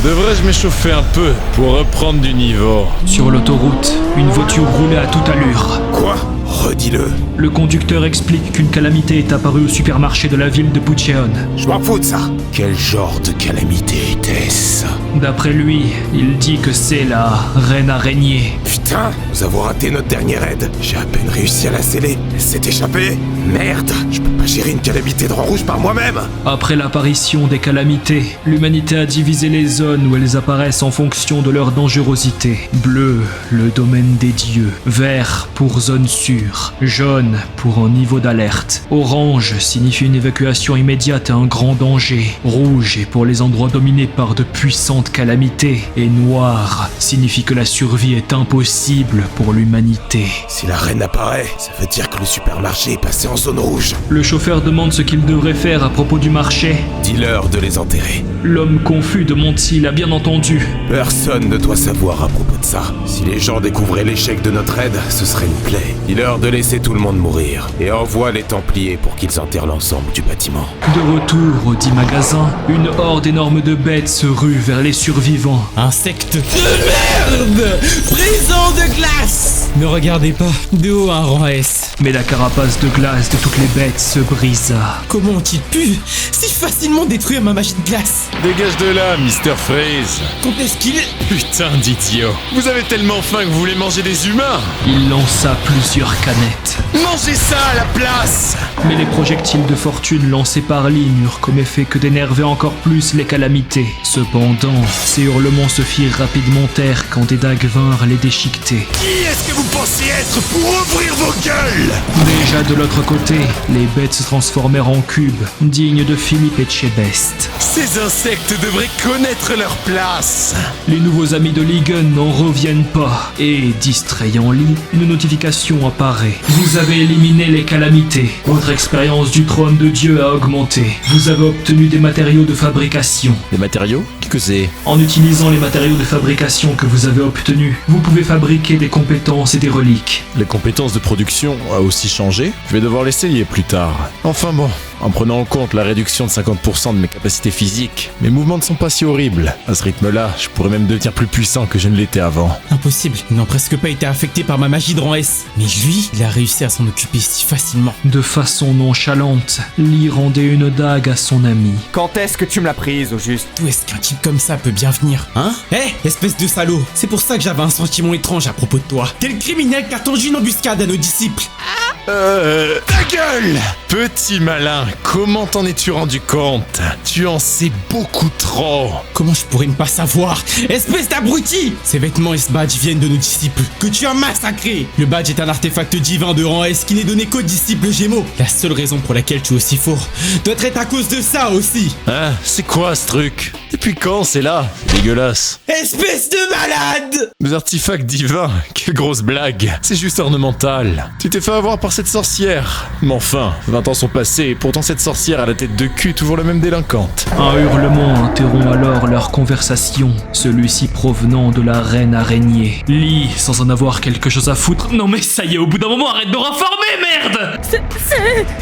devrais-je m'échauffer un peu pour reprendre du niveau? Sur l'autoroute, une voiture roulait à toute allure. Quoi? Redis-le. Le conducteur explique qu'une calamité est apparue au supermarché de la ville de Bucheon. Je m'en fous de ça. Quel genre de calamité était-ce? D'après lui, il dit que c'est la reine araignée. Putain, nous avons raté notre dernière aide. J'ai à peine réussi à la sceller. Elle s'est échappée. Merde, je peux pas gérer une calamité de rang rouge par moi-même. Après l'apparition des calamités, l'humanité a divisé les zones où elles apparaissent en fonction de leur dangerosité. Bleu, le domaine des dieux. Vert pour zone sûre. Jaune pour un niveau d'alerte. Orange signifie une évacuation immédiate à un grand danger. Rouge est pour les endroits dominés par de puissantes calamités. Et noir signifie que la survie est impossible pour l'humanité. Si la reine apparaît, ça veut dire que le supermarché est passé en zone rouge. Le chauffeur demande ce qu'il devrait faire à propos du marché. Dis-leur de les enterrer. L'homme confus demande s'il a bien entendu. Personne ne doit savoir à propos de ça. Si les gens découvraient l'échec de notre aide, ce serait une plaie. Dis-leur de laisser tout le monde mourir. Et envoie les Templiers pour qu'ils enterrent l'ensemble du bâtiment. De retour au dit magasin, une horde énorme de bêtes se rue vers les survivants. Insectes de merde! Prison de glace! Ne regardez pas, de haut un rang S. Mais la carapace de glace de toutes les bêtes se brisa. Comment ont-ils pu si facilement détruire ma magie de glace? Dégage de là, Mr. Freeze. Quand est-ce qu'il... Putain d'idiot. Vous avez tellement faim que vous voulez manger des humains? Il lança plusieurs canettes. bête. Mangez ça à la place! Mais les projectiles de fortune lancés par Lee n'eurent comme effet que d'énerver encore plus les calamités. Cependant, ces hurlements se firent rapidement taire quand des dagues vinrent les déchiqueter. Qui est-ce que vous pensiez être pour ouvrir vos gueules? Déjà de l'autre côté, les bêtes se transformèrent en cubes, dignes de Philippe Etchebest. Ces insectes devraient connaître leur place! Les nouveaux amis de Ligon n'en reviennent pas, et, distrayant Lee, une notification apparaît. Vous avez éliminé les calamités. Votre expérience du trône de Dieu a augmenté. Vous avez obtenu des matériaux de fabrication. Des matériaux? Qu'est-ce que c'est? En utilisant les matériaux de fabrication que vous avez obtenus, vous pouvez fabriquer des compétences et des reliques. Les compétences de production ont aussi changé? Je vais devoir l'essayer plus tard. Enfin bon, en prenant en compte la réduction de 50% de mes capacités physiques, mes mouvements ne sont pas si horribles. À ce rythme-là, je pourrais même devenir plus puissant que je ne l'étais avant. Impossible, ils n'ont presque pas été affectés par ma magie de rang S. Mais lui, il a réussi à s'en occuper si facilement. De façon nonchalante, Lee rendait une dague à son ami. Quand est-ce que tu me l'as prise, au juste? D'où est-ce qu'un type comme ça peut bien venir? Hein? Espèce de salaud! C'est pour ça que j'avais un sentiment étrange à propos de toi. T'es le criminel qui a tendu une embuscade à nos disciples. Ta gueule! Petit malin, comment t'en es-tu rendu compte? Tu en sais beaucoup trop. Comment je pourrais ne pas savoir? Espèce d'abruti! Ces vêtements et ce badge viennent de nos disciples, que tu as massacrés! Le badge est un artefact divin de rang S qui n'est donné qu'aux disciples Gémeaux. La seule raison pour laquelle tu es aussi fort doit être à cause de ça aussi! Hein? C'est quoi ce truc? Depuis quand c'est là? C'est dégueulasse. Espèce de malade! Des artefacts divins? Quelle grosse blague! C'est juste ornemental. Tu t'es fait avoir par cette sorcière. Mais enfin, 20 ans sont passés et pourtant cette sorcière à la tête de cul, toujours la même délinquante. Un hurlement interrompt alors leur conversation, celui-ci provenant de la reine araignée. Lee, sans en avoir quelque chose à foutre... Non mais ça y est, au bout d'un moment, arrête de reformer, merde!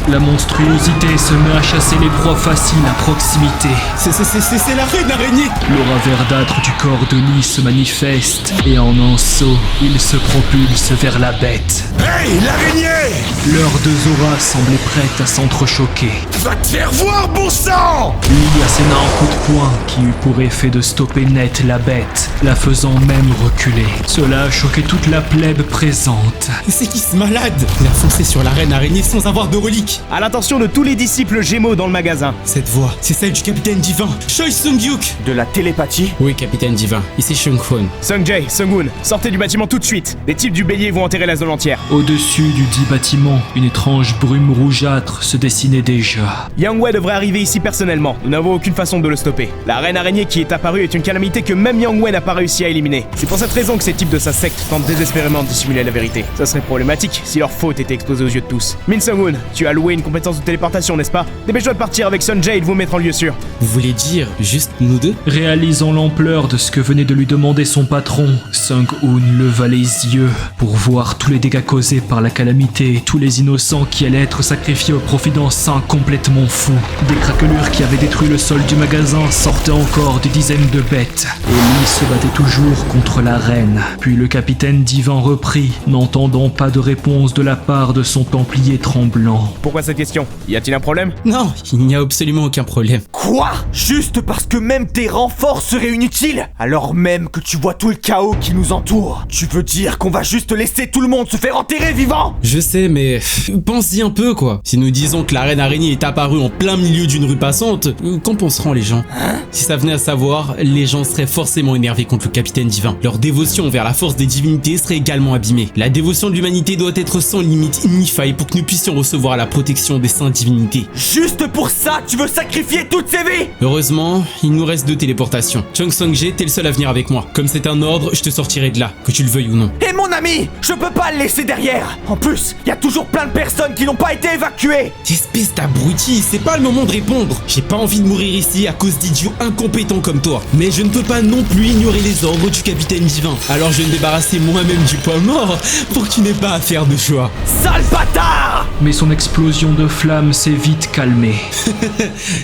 La monstruosité se met à chasser les proies faciles à proximité. C'est la reine araignée! L'aura verdâtre du corps de Lee se manifeste, et en un saut, il se propulse vers la bête. Hey, l'araignée! Leurs deux auras semblaient prêtes à s'entrechoquer. Va te faire voir, bon sang! Lee asséna un coup de poing qui eut pour effet de stopper net la bête, la faisant même reculer. Cela a choqué toute la plèbe présente. C'est qui ce malade? Il a foncé sur la reine araignée sans avoir de relique. À l'attention de tous les disciples Gémeaux dans le magasin. Cette voix, c'est celle du capitaine divin, Choi Sung-yuk. De la télépathie? Oui, capitaine divin. Ici Shung-Kwon. Sung-jae, Sung-woon, sortez du bâtiment tout de suite. Les types du bélier vont enterrer la zone entière. Au-dessus du dit bâtiment, une étrange brume rougeâtre se dessinait déjà. Yang Wei devrait arriver ici personnellement. Nous n'avons aucune façon de le stopper. La reine araignée qui est apparue est une calamité que même Yang Wei n'a pas réussi à éliminer. C'est pour cette raison que ces types de sa secte tentent désespérément de dissimuler la vérité. Ça serait problématique si leur faute était exposée aux yeux de tous. Min Sung-woon, tu as loué une compétence de téléportation, n'est-ce pas? Dépêche-toi de partir avec Sun-jae et de vous mettre en lieu sûr. Vous voulez dire juste nous deux? Réalisant l'ampleur de ce que venait de lui demander son patron, Sung-hoon leva les yeux pour voir tous les dégâts causés par la calamité et tous les innocents qui allaient être sacrifiés au profit d'un saint complètement fou. Des craquelures qui avaient détruit le sol du magasin sortaient encore des dizaines de bêtes. Et Lee se battait toujours contre la reine. Puis le capitaine divin reprit, n'entendant pas de réponse de la part de son templier tremblant. Pourquoi cette question? Y a-t-il un problème? Non, il n'y a absolument aucun problème. Quoi? Juste parce que même tes renforts seraient inutiles? Alors même que tu vois tout le chaos qui nous entoure, tu veux dire qu'on va juste laisser tout le monde se faire enterrer vivant? Je sais, mais pense-y un peu, quoi. Si nous disons que la reine araignée est apparue en plein milieu d'une rue passante, qu'en penseront les gens? Si ça venait à savoir, les gens seraient forcément énervés contre le capitaine divin. Leur dévotion envers la force des divinités serait également abîmée. La dévotion de l'humanité doit être sans limite ni faille pour que nous puissions recevoir la protection des saintes divinités. Juste pour ça, tu veux sacrifier toutes ces vies? Heureusement, il nous reste 2 téléportations. Chung Sung-jae, t'es le seul à venir avec moi. Comme c'est un ordre, je te sortirai de là, que tu le veuilles ou non. Et mon ami, je peux pas le laisser derrière. En plus, y a toujours plein de personnes qui n'ont pas été évacuées. Espèce d'abruti, c'est pas le moment de répondre. J'ai pas envie de mourir ici à cause d'idiots incompétents comme toi. Mais je ne peux pas non plus ignorer les ordres du capitaine divin. Alors je vais me débarrasser moi-même du poids mort pour que tu n'aies pas à faire de choix. Sale bâtard! Mais son explosion de flammes s'est vite calmée.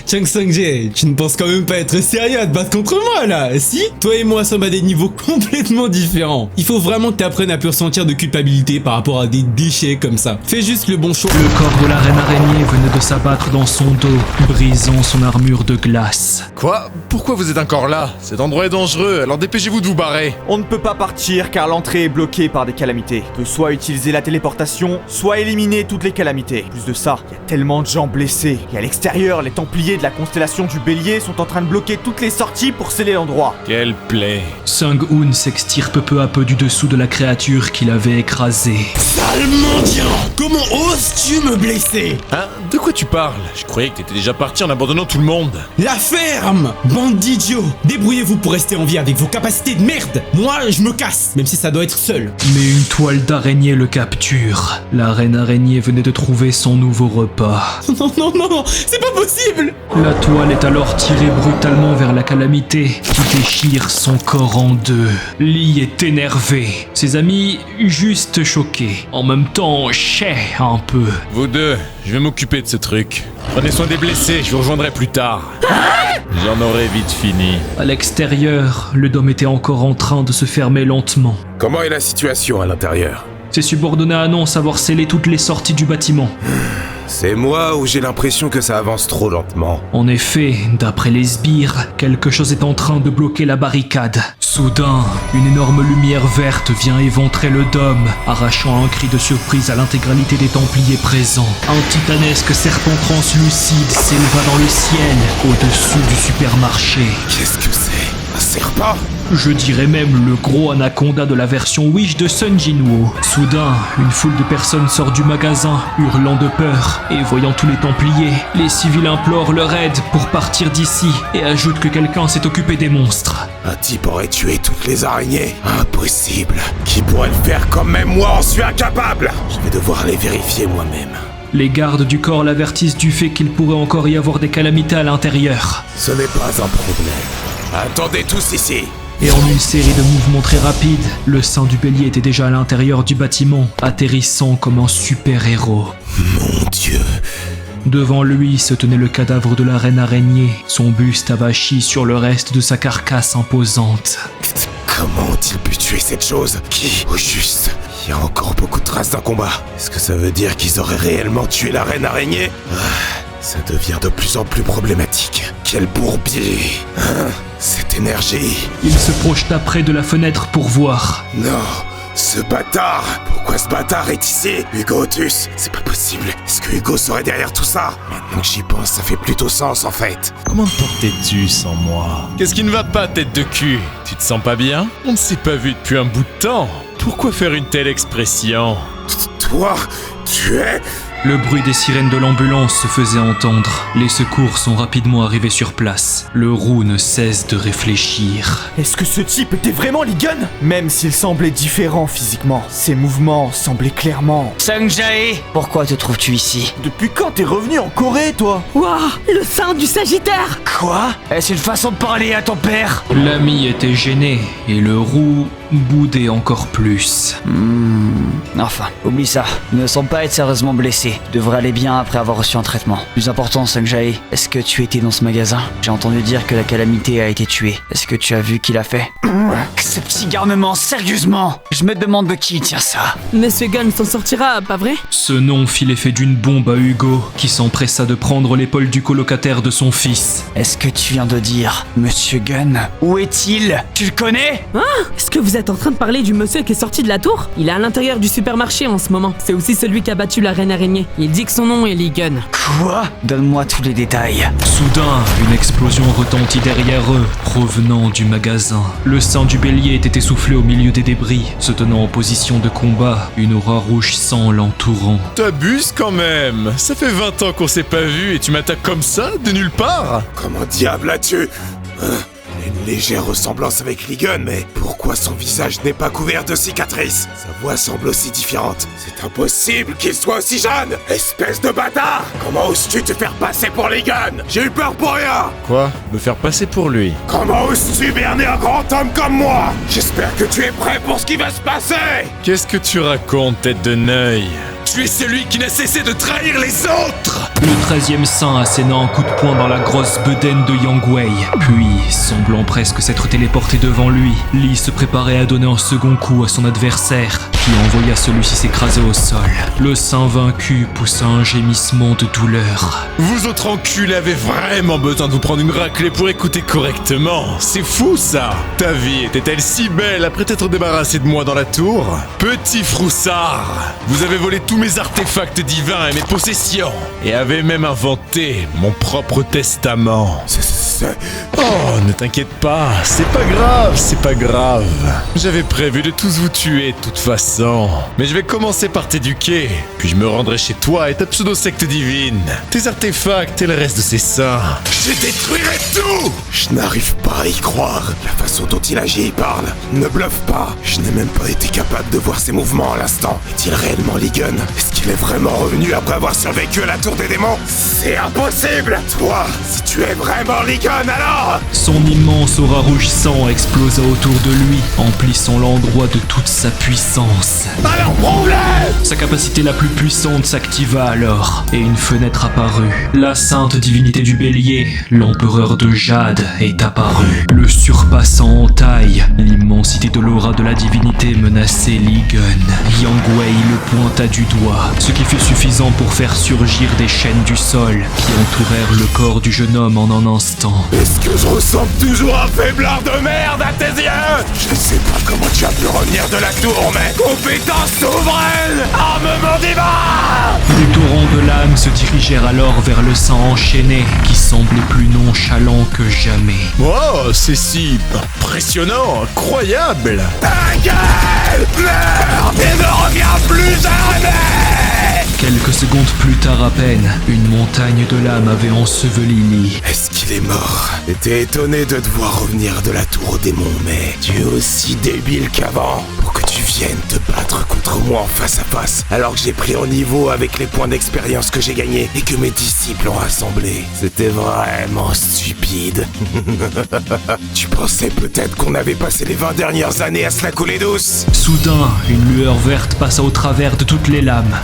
Chung Sung-jae, tu ne penses quand même pas être sérieux à te battre contre moi là, si? Toi et moi sommes à des niveaux complètement différents. Il faut vraiment que tu apprennes à plus ressentir de culpabilité par rapport à des déchets comme ça. ça. Fais juste le bon choix. Le corps de la reine araignée venait de s'abattre dans son dos, brisant son armure de glace. Quoi? Pourquoi vous êtes encore là? Cet endroit est dangereux, alors dépêchez-vous de vous barrer. On ne peut pas partir car l'entrée est bloquée par des calamités. On peut soit utiliser la téléportation, soit éliminer toutes les calamités. Plus de ça, il y a tellement de gens blessés. Et à l'extérieur, les Templiers de la constellation du Bélier sont en train de bloquer toutes les sorties pour sceller l'endroit. Quelle plaie. Sung-Hoon s'extirpe peu à peu du dessous de la créature qu'il avait écrasée. Sale mendiant! Comment oses-tu me blesser? Hein? De quoi tu parles? Je croyais que t'étais déjà parti en abandonnant tout le monde. La ferme! Bande d'idiots! Débrouillez-vous pour rester en vie avec vos capacités de merde! Moi, je me casse, même si ça doit être seul. Mais une toile d'araignée le capture. La reine araignée venait de trouver son nouveau repas. Non, c'est pas possible! La toile est alors tirée brutalement vers la calamité, qui déchire son corps en deux. Lee est énervé, ses amis juste choqués. En même temps, chais un peu. Vous deux, je vais m'occuper de ce truc. Prenez soin des blessés, je vous rejoindrai plus tard. J'en aurai vite fini. À l'extérieur, le dôme était encore en train de se fermer lentement. Comment est la situation à l'intérieur? Ses subordonnés annoncent avoir scellé toutes les sorties du bâtiment. C'est moi ou j'ai l'impression que ça avance trop lentement? En effet, d'après les sbires, quelque chose est en train de bloquer la barricade. Soudain, une énorme lumière verte vient éventrer le dôme, arrachant un cri de surprise à l'intégralité des Templiers présents. Un titanesque serpent translucide s'éleva dans le ciel, au-dessus du supermarché. Qu'est-ce que c'est? Un serpent? Je dirais même le gros anaconda de la version Wish de Sun Jinwoo. Soudain, une foule de personnes sort du magasin, hurlant de peur, et voyant tous les Templiers, les civils implorent leur aide pour partir d'ici, et ajoutent que quelqu'un s'est occupé des monstres. Un type aurait tué toutes les araignées? Impossible. Qui pourrait le faire comme même moi en suis incapable? Je vais devoir les vérifier moi-même. Les gardes du corps l'avertissent du fait qu'il pourrait encore y avoir des calamités à l'intérieur. Ce n'est pas un problème. Attendez tous ici. Et en une série de mouvements très rapides, le Saint du Bélier était déjà à l'intérieur du bâtiment, atterrissant comme un super-héros. Mon Dieu. Devant lui se tenait le cadavre de la reine araignée, son buste avachi sur le reste de sa carcasse imposante. Comment ont-ils pu tuer cette chose? Qui? Au juste, il y a encore beaucoup de traces d'un combat. Est-ce que ça veut dire qu'ils auraient réellement tué la reine araignée? Ça devient de plus en plus problématique. Quel bourbier! Cette énergie! Il se projeta près de la fenêtre pour voir. Non! Ce bâtard! Pourquoi ce bâtard est ici? Hugo Otus! C'est pas possible! Est-ce que Hugo serait derrière tout ça? Maintenant que j'y pense, ça fait plutôt sens en fait. Comment te portais-tu sans moi? Qu'est-ce qui ne va pas, tête de cul? Tu te sens pas bien? On ne s'est pas vu depuis un bout de temps. Pourquoi faire une telle expression? Toi, tu es... Le bruit des sirènes de l'ambulance se faisait entendre. Les secours sont rapidement arrivés sur place. Le roux ne cesse de réfléchir. Est-ce que ce type était vraiment Lee Gun? Même s'il semblait différent physiquement, ses mouvements semblaient clairement... Sung-Jae, pourquoi te trouves-tu ici? Depuis quand t'es revenu en Corée, toi? Waouh, le sein du Sagittaire! Quoi? Est-ce une façon de parler à ton père? L'ami était gêné, et le roux boudait encore plus. Enfin, oublie ça. Nous ne semble pas être sérieusement blessés. Tu devrais aller bien après avoir reçu un traitement. Plus important, Sung-Jae, est-ce que tu étais dans ce magasin? J'ai entendu dire que la calamité a été tuée. Est-ce que tu as vu qui l'a fait? Ce petit garnement, sérieusement! Je me demande de qui il tient ça. Monsieur Gunn s'en sortira, pas vrai? Ce nom fit l'effet d'une bombe à Hugo, qui s'empressa de prendre l'épaule du colocataire de son fils. Est-ce que tu viens de dire Monsieur Gunn? Où est-il? Tu le connais? Hein? Est-ce que vous êtes en train de parler du monsieur qui est sorti de la tour? Il est à l'intérieur du supermarché en ce moment. C'est aussi celui qui a battu la reine araignée. Il dit que son nom est Lee Gun. Quoi? Donne-moi tous les détails. Soudain, une explosion retentit derrière eux, provenant du magasin. Le Saint du Bélier était essoufflé au milieu des débris, se tenant en position de combat, une aura rouge sang l'entourant. T'abuses quand même. Ça fait 20 ans qu'on s'est pas vu et tu m'attaques comme ça, de nulle part? Comment diable as-tu... Une légère ressemblance avec Lee Gun, mais pourquoi son visage n'est pas couvert de cicatrices? Sa voix semble aussi différente. C'est impossible qu'il soit aussi jeune! Espèce de bâtard! Comment oses-tu te faire passer pour Lee Gun? J'ai eu peur pour rien! Quoi? Me faire passer pour lui? Comment oses-tu berner un grand homme comme moi? J'espère que tu es prêt pour ce qui va se passer! Qu'est-ce que tu racontes, tête de neuil? Tu es celui qui n'a cessé de trahir les autres. Le 13e saint asséna un coup de poing dans la grosse bedaine de Yang Wei. Puis, semblant presque s'être téléporté devant lui, Li se préparait à donner un second coup à son adversaire, qui envoya celui-ci s'écraser au sol. Le saint vaincu poussa un gémissement de douleur. Vous autres enculés avez vraiment besoin de vous prendre une raclée pour écouter correctement. C'est fou ça. Ta vie était-elle si belle après t'être débarrassé de moi dans la tour? Petit froussard, vous avez volé tous mes artefacts divins et mes possessions, et avez même inventé mon propre testament. Oh, ne t'inquiète pas, c'est pas grave. J'avais prévu de tous vous tuer de toute façon. Mais je vais commencer par t'éduquer, puis je me rendrai chez toi et ta pseudo-secte divine, tes artefacts et le reste de ces saints. Je détruirai tout. Je n'arrive pas à y croire. La façon dont il agit et parle. Ne bluffe pas. Je n'ai même pas été capable de voir ses mouvements à l'instant. Est-il réellement Ligon? Est-ce qu'il est vraiment revenu après avoir survécu à la tour des démons? C'est impossible. Toi, si tu es vraiment Ligon, alors... Son immense aura rougissant explosa autour de lui, emplissant l'endroit de toute sa puissance. Alors problème! Sa capacité la plus puissante s'activa alors, et une fenêtre apparut. La sainte divinité du bélier, l'empereur de Jade, est apparu. Le surpassant en taille, l'immensité de l'aura de la divinité menaçait Ligon. Yang Wei le pointa du doigt, ce qui fut suffisant pour faire surgir des chaînes du sol, qui entourèrent le corps du jeune homme en un instant. Est-ce que je ressemble toujours un faiblard de merde à tes yeux? Je sais pas comment tu as pu revenir de la tour, mais compétence souveraine! Armement divin! Des torrents de lames se dirigèrent alors vers le sang enchaîné, qui semblait plus nonchalant que jamais. Oh, c'est si impressionnant, incroyable! Ta gueule! Meurs et ne reviens plus jamais! Quelques secondes plus tard à peine, une montagne de lames avait enseveli Li. Est-ce qu'il est mort? J'étais étonné de te voir revenir de la tour aux démons, mais tu es aussi débile qu'avant pour que tu viennes te battre contre moi en face à face, alors que j'ai pris au niveau avec les points d'expérience que j'ai gagnés et que mes disciples ont rassemblés. C'était vraiment stupide. Tu pensais peut-être qu'on avait passé les 20 dernières années à se la couler douce? Soudain, une lueur verte passa au travers de toutes les lames.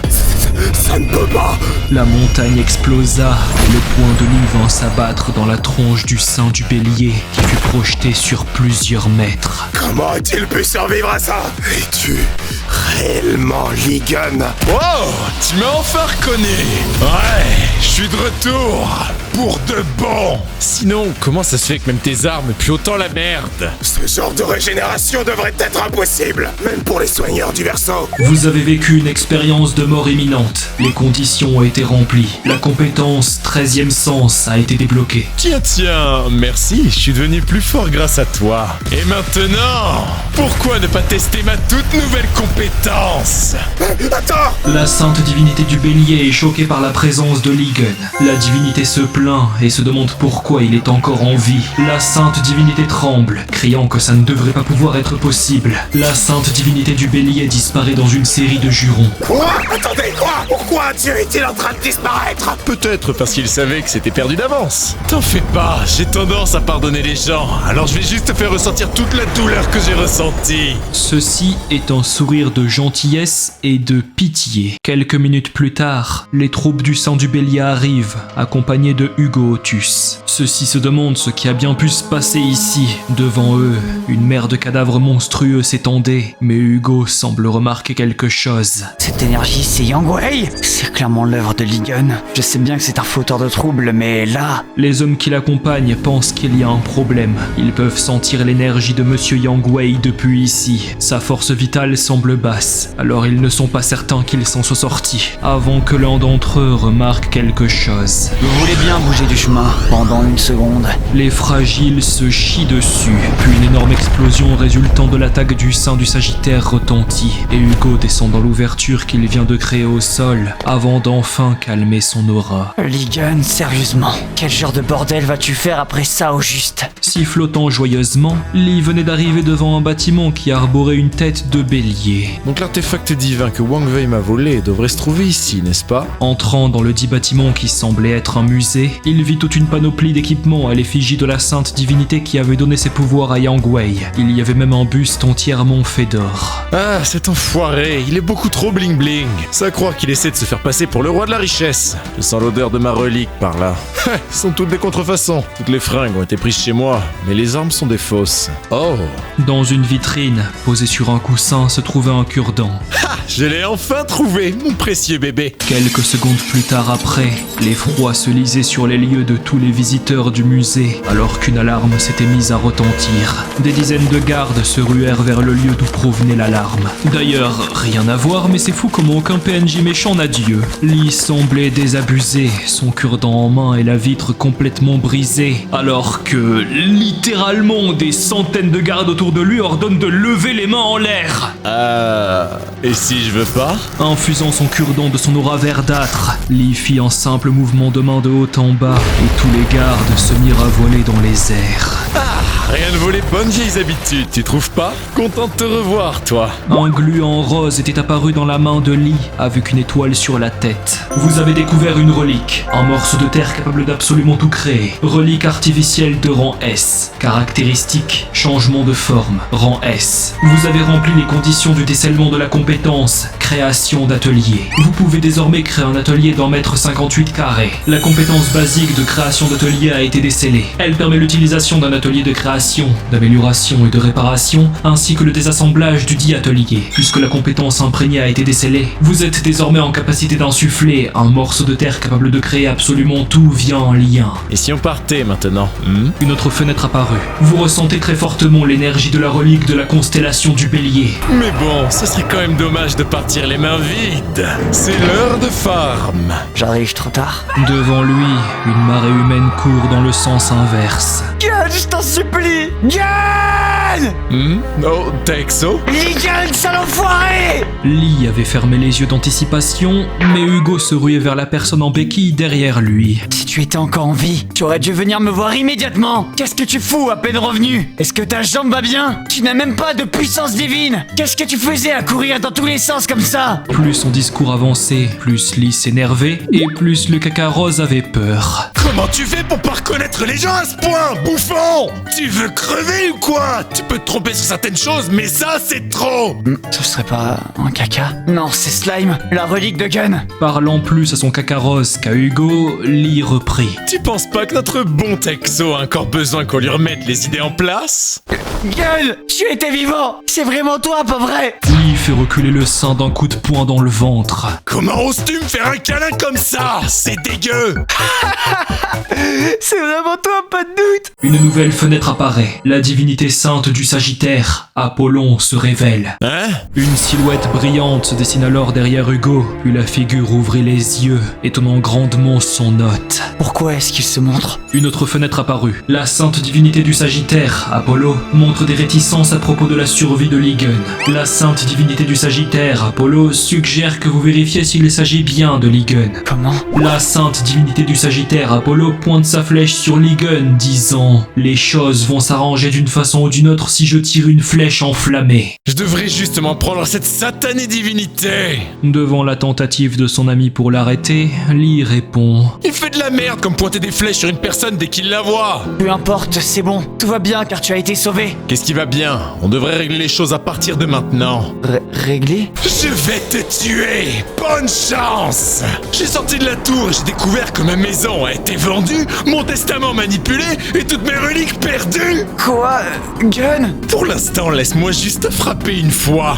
Ça ne peut pas! La montagne explosa et le point de Li vint s'abattre dans la tronche du saint du bélier qui fut projeté sur plusieurs mètres. Comment a-t-il pu survivre à ça? Es-tu réellement Ligon? Wow, tu m'as enfin reconnu. Ouais, je suis de retour. Pour de bon. Sinon, comment ça se fait que même tes armes puent autant la merde? Ce genre de régénération devrait être impossible, même pour les soigneurs du Verseau. Vous avez vécu une expérience de mort imminente. Les conditions ont été remplies. La compétence 13e sens a été débloquée. Tiens, merci, je suis devenu plus fort grâce à toi. Et maintenant, pourquoi ne pas tester ma toute nouvelle compétence? Attends! La sainte divinité du bélier est choquée par la présence de Ligon. La divinité se plaint et se demande pourquoi il est encore en vie. La sainte divinité tremble, criant que ça ne devrait pas pouvoir être possible. La sainte divinité du bélier disparaît dans une série de jurons. Quoi? Attendez, quoi? Pourquoi Dieu est-il en train de disparaître? Peut-être parce qu'il savait que c'était perdu d'avance. T'en fais pas, j'ai tendance à pardonner les gens, alors je vais juste te faire ressentir toute la douleur que j'ai ressentie. Ceci est un sourire de gentillesse et de pitié. Quelques minutes plus tard, les troupes du sang du bélier arrivent, accompagnées de Hugo Otus. Ceux-ci se demandent ce qui a bien pu se passer ici. Devant eux, une mer de cadavres monstrueux s'étendait, mais Hugo semble remarquer quelque chose. Cette énergie, c'est Yang Wei. C'est clairement l'œuvre de Ligon. Je sais bien que c'est un fauteur de troubles, mais là... Les hommes qui l'accompagnent pensent qu'il y a un problème. Ils peuvent sentir l'énergie de Monsieur Yang Wei depuis ici. Sa force vitale semble basse, alors ils ne sont pas certains qu'il s'en soit sorti, avant que l'un d'entre eux remarque quelque chose. Vous voulez bien bouger du chemin pendant une seconde? Les fragiles se chient dessus, puis une énorme explosion résultant de l'attaque du sein du Sagittaire retentit, et Hugo descend dans l'ouverture qu'il vient de créer au sol seul, avant d'enfin calmer son aura. Li Gun, sérieusement, quel genre de bordel vas-tu faire après ça au juste? Sifflotant joyeusement, Li venait d'arriver devant un bâtiment qui arborait une tête de bélier. Donc l'artefact divin que Wang Wei m'a volé devrait se trouver ici, n'est-ce pas? Entrant dans le dit bâtiment qui semblait être un musée, il vit toute une panoplie d'équipements à l'effigie de la sainte divinité qui avait donné ses pouvoirs à Yang Wei. Il y avait même un buste entièrement fait d'or. Ah, cet enfoiré, il est beaucoup trop bling bling. Ça croire qu'il essaie de se faire passer pour le roi de la richesse. Je sens l'odeur de ma relique par là. Ce sont toutes des contrefaçons. Toutes les fringues ont été prises chez moi, mais les armes sont des fausses. Oh. Dans une vitrine, posée sur un coussin, se trouvait un cure-dent. Ha! Je l'ai enfin trouvé, mon précieux bébé. Quelques secondes plus tard après, l'effroi se lisait sur les lieux de tous les visiteurs du musée, alors qu'une alarme s'était mise à retentir. Des dizaines de gardes se ruèrent vers le lieu d'où provenait l'alarme. D'ailleurs, rien à voir, mais c'est fou comment aucun PNJ méchant n'a Dieu. Lee semblait désabusé, son cure-dent en main et la vitre complètement brisée, alors que, littéralement, des centaines de gardes autour de lui ordonnent de lever les mains en l'air. Et si je veux pas? Infusant son cure-dent de son aura verdâtre, Lee fit un simple mouvement de main de haut en bas, et tous les gardes se mirent à voler dans les airs. Rien de voler, bonnes vieilles habitudes, tu trouves pas? Content de te revoir, toi. Un gluant rose était apparu dans la main de Lee, avec une étoile sur la tête. Vous avez découvert une relique, un morceau de terre capable d'absolument tout créer. Relique artificielle de rang S. Caractéristique, changement de forme, rang S. Vous avez rempli les conditions du décèlement de la compétence, création d'atelier. Vous pouvez désormais créer un atelier d'un mètre 58 carrés. La compétence basique de création d'atelier a été décelée. Elle permet l'utilisation d'un atelier de création, d'amélioration et de réparation, ainsi que le désassemblage du dit atelier. Puisque la compétence imprégnée a été décelée, vous êtes désormais en capacité d'insuffler un morceau de terre capable de créer absolument tout via un lien. Et si on partait maintenant? Une autre fenêtre apparut. Vous ressentez très fortement l'énergie de la relique de la constellation du bélier. Mais bon, ce serait quand même dommage de partir les mains vides. C'est l'heure de farm. J'arrive trop tard. Devant lui, une marée humaine court dans le sens inverse. Gun, je t'en supplie! Gun! Oh, Texo? Li Gun, sale enfoiré! Lee avait fermé les yeux d'anticipation, mais Hugo se ruait vers la personne en béquille derrière lui. Si tu étais encore en vie, tu aurais dû venir me voir immédiatement! Qu'est-ce que tu fous à peine revenu? Est-ce que ta jambe va bien? Tu n'as même pas de puissance divine! Qu'est-ce que tu faisais à courir dans tous les sens comme ça? Plus son discours avançait, plus Lee s'énervait, et plus le caca rose avait peur. Comment tu fais pour pas reconnaître les gens à ce point, bouffon? Tu veux crever ou quoi? Tu peux te tromper sur certaines choses, mais ça, c'est trop! Ce serait pas un caca? Non, c'est Slime, la relique de Gun! Parlant plus à son caca rose qu'à Hugo, Lee reprit. Tu penses pas que notre bon Texo a encore besoin qu'on lui remette les idées en place? Gun! Tu étais vivant! C'est vraiment toi, pas vrai? Lee fait reculer le sein d'un coup de poing dans le ventre. Comment oses-tu me faire un câlin comme ça? C'est dégueu! C'est vraiment toi, pas de doute! Une nouvelle fenêtre apparaît. La divinité sainte du Sagittaire, Apollon, se révèle. Hein? Une silhouette brillante se dessine alors derrière Hugo, puis la figure ouvrit les yeux, étonnant grandement son hôte. Pourquoi est-ce qu'il se montre? Une autre fenêtre apparut. La sainte divinité du Sagittaire, Apollo, montre des réticences à propos de la survie de Li Gun. La sainte divinité du Sagittaire, Apollo, suggère que vous vérifiez s'il s'agit bien de Li Gun. Comment? La sainte divinité du Sagittaire, Apollo, pointe sa flèche sur Li Gun, disant « Les choses vont s'arranger d'une façon ou d'une autre si je tire une flèche enflammée. » Je devrais justement prendre cette satanée divinité. Devant la tentative de son ami pour l'arrêter, Lee répond « Il fait de la merde comme pointer des flèches sur une personne dès qu'il la voit. Peu importe, c'est bon. Tout va bien car tu as été sauvé. Qu'est-ce qui va bien? On devrait régler les choses à partir de maintenant. Régler? Je vais te tuer. Bonne chance. J'ai sorti de la tour et j'ai découvert que ma maison a été vendue, mon testament manipulé et toutes mes reliques perdues. Quoi? Gun? Pour l'instant, laisse-moi juste frapper une fois.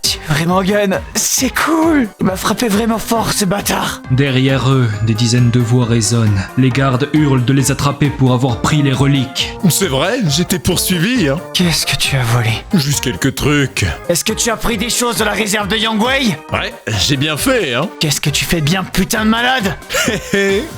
Tu es vraiment Gun? C'est cool. Il m'a frappé vraiment fort ce bâtard. Derrière eux, des dizaines de voix résonnent. Les gardes hurlent de les attraper pour avoir pris les reliques. C'est vrai, j'étais poursuivi, hein. Qu'est-ce que tu as volé? Juste quelques trucs. Est-ce que tu as pris des choses de la réserve de Yang Wei? Ouais, j'ai bien fait, hein. Qu'est-ce que tu fais bien, putain de malade?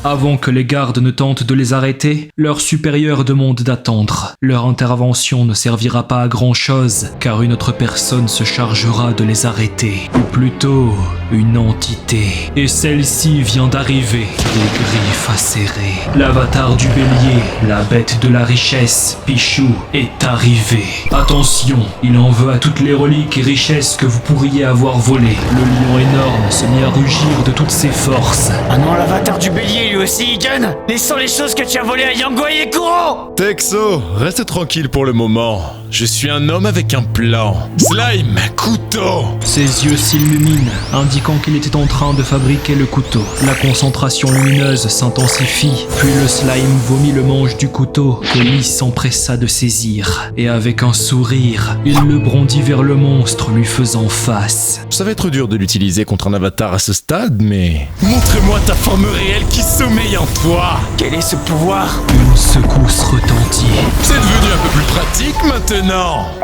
Avant que les gardes ne tentent de les arrêter, leur supérieur demande d'attendre. Leur intervention ne servira pas à grand-chose, car une autre personne se chargera de les arrêter. Ou plutôt, une entité. Et celle-ci vient d'arriver, les griffes acérées. L'avatar du bélier, la bête de la richesse, Pichou, est arrivé. Attention, il en veut à toutes les reliques et richesses que vous pourriez avoir volées. Le lion énorme se mit à rugir de toutes ses forces. Ah non, l'avatar du bélier lui aussi, Gun! Laissons les choses que tu as volées à Yangwei et Kuro! Texo, reste tranquille pour le moment. Je suis un homme avec un plan. Slime, couteau! Ses yeux s'illuminent, indiquant qu'il était en train de fabriquer le couteau. La concentration lumineuse s'intensifie, puis le slime vomit le manche du couteau que Lee s'empressa de saisir. Et avec un sourire, il le brandit vers le monstre, lui faisant face. Ça va être dur de l'utiliser contre un avatar à ce stade, mais... Montre-moi ta forme réelle qui sommeille en toi! Quel est ce pouvoir? Une secousse retentit. C'est devenu un peu plus pratique maintenant!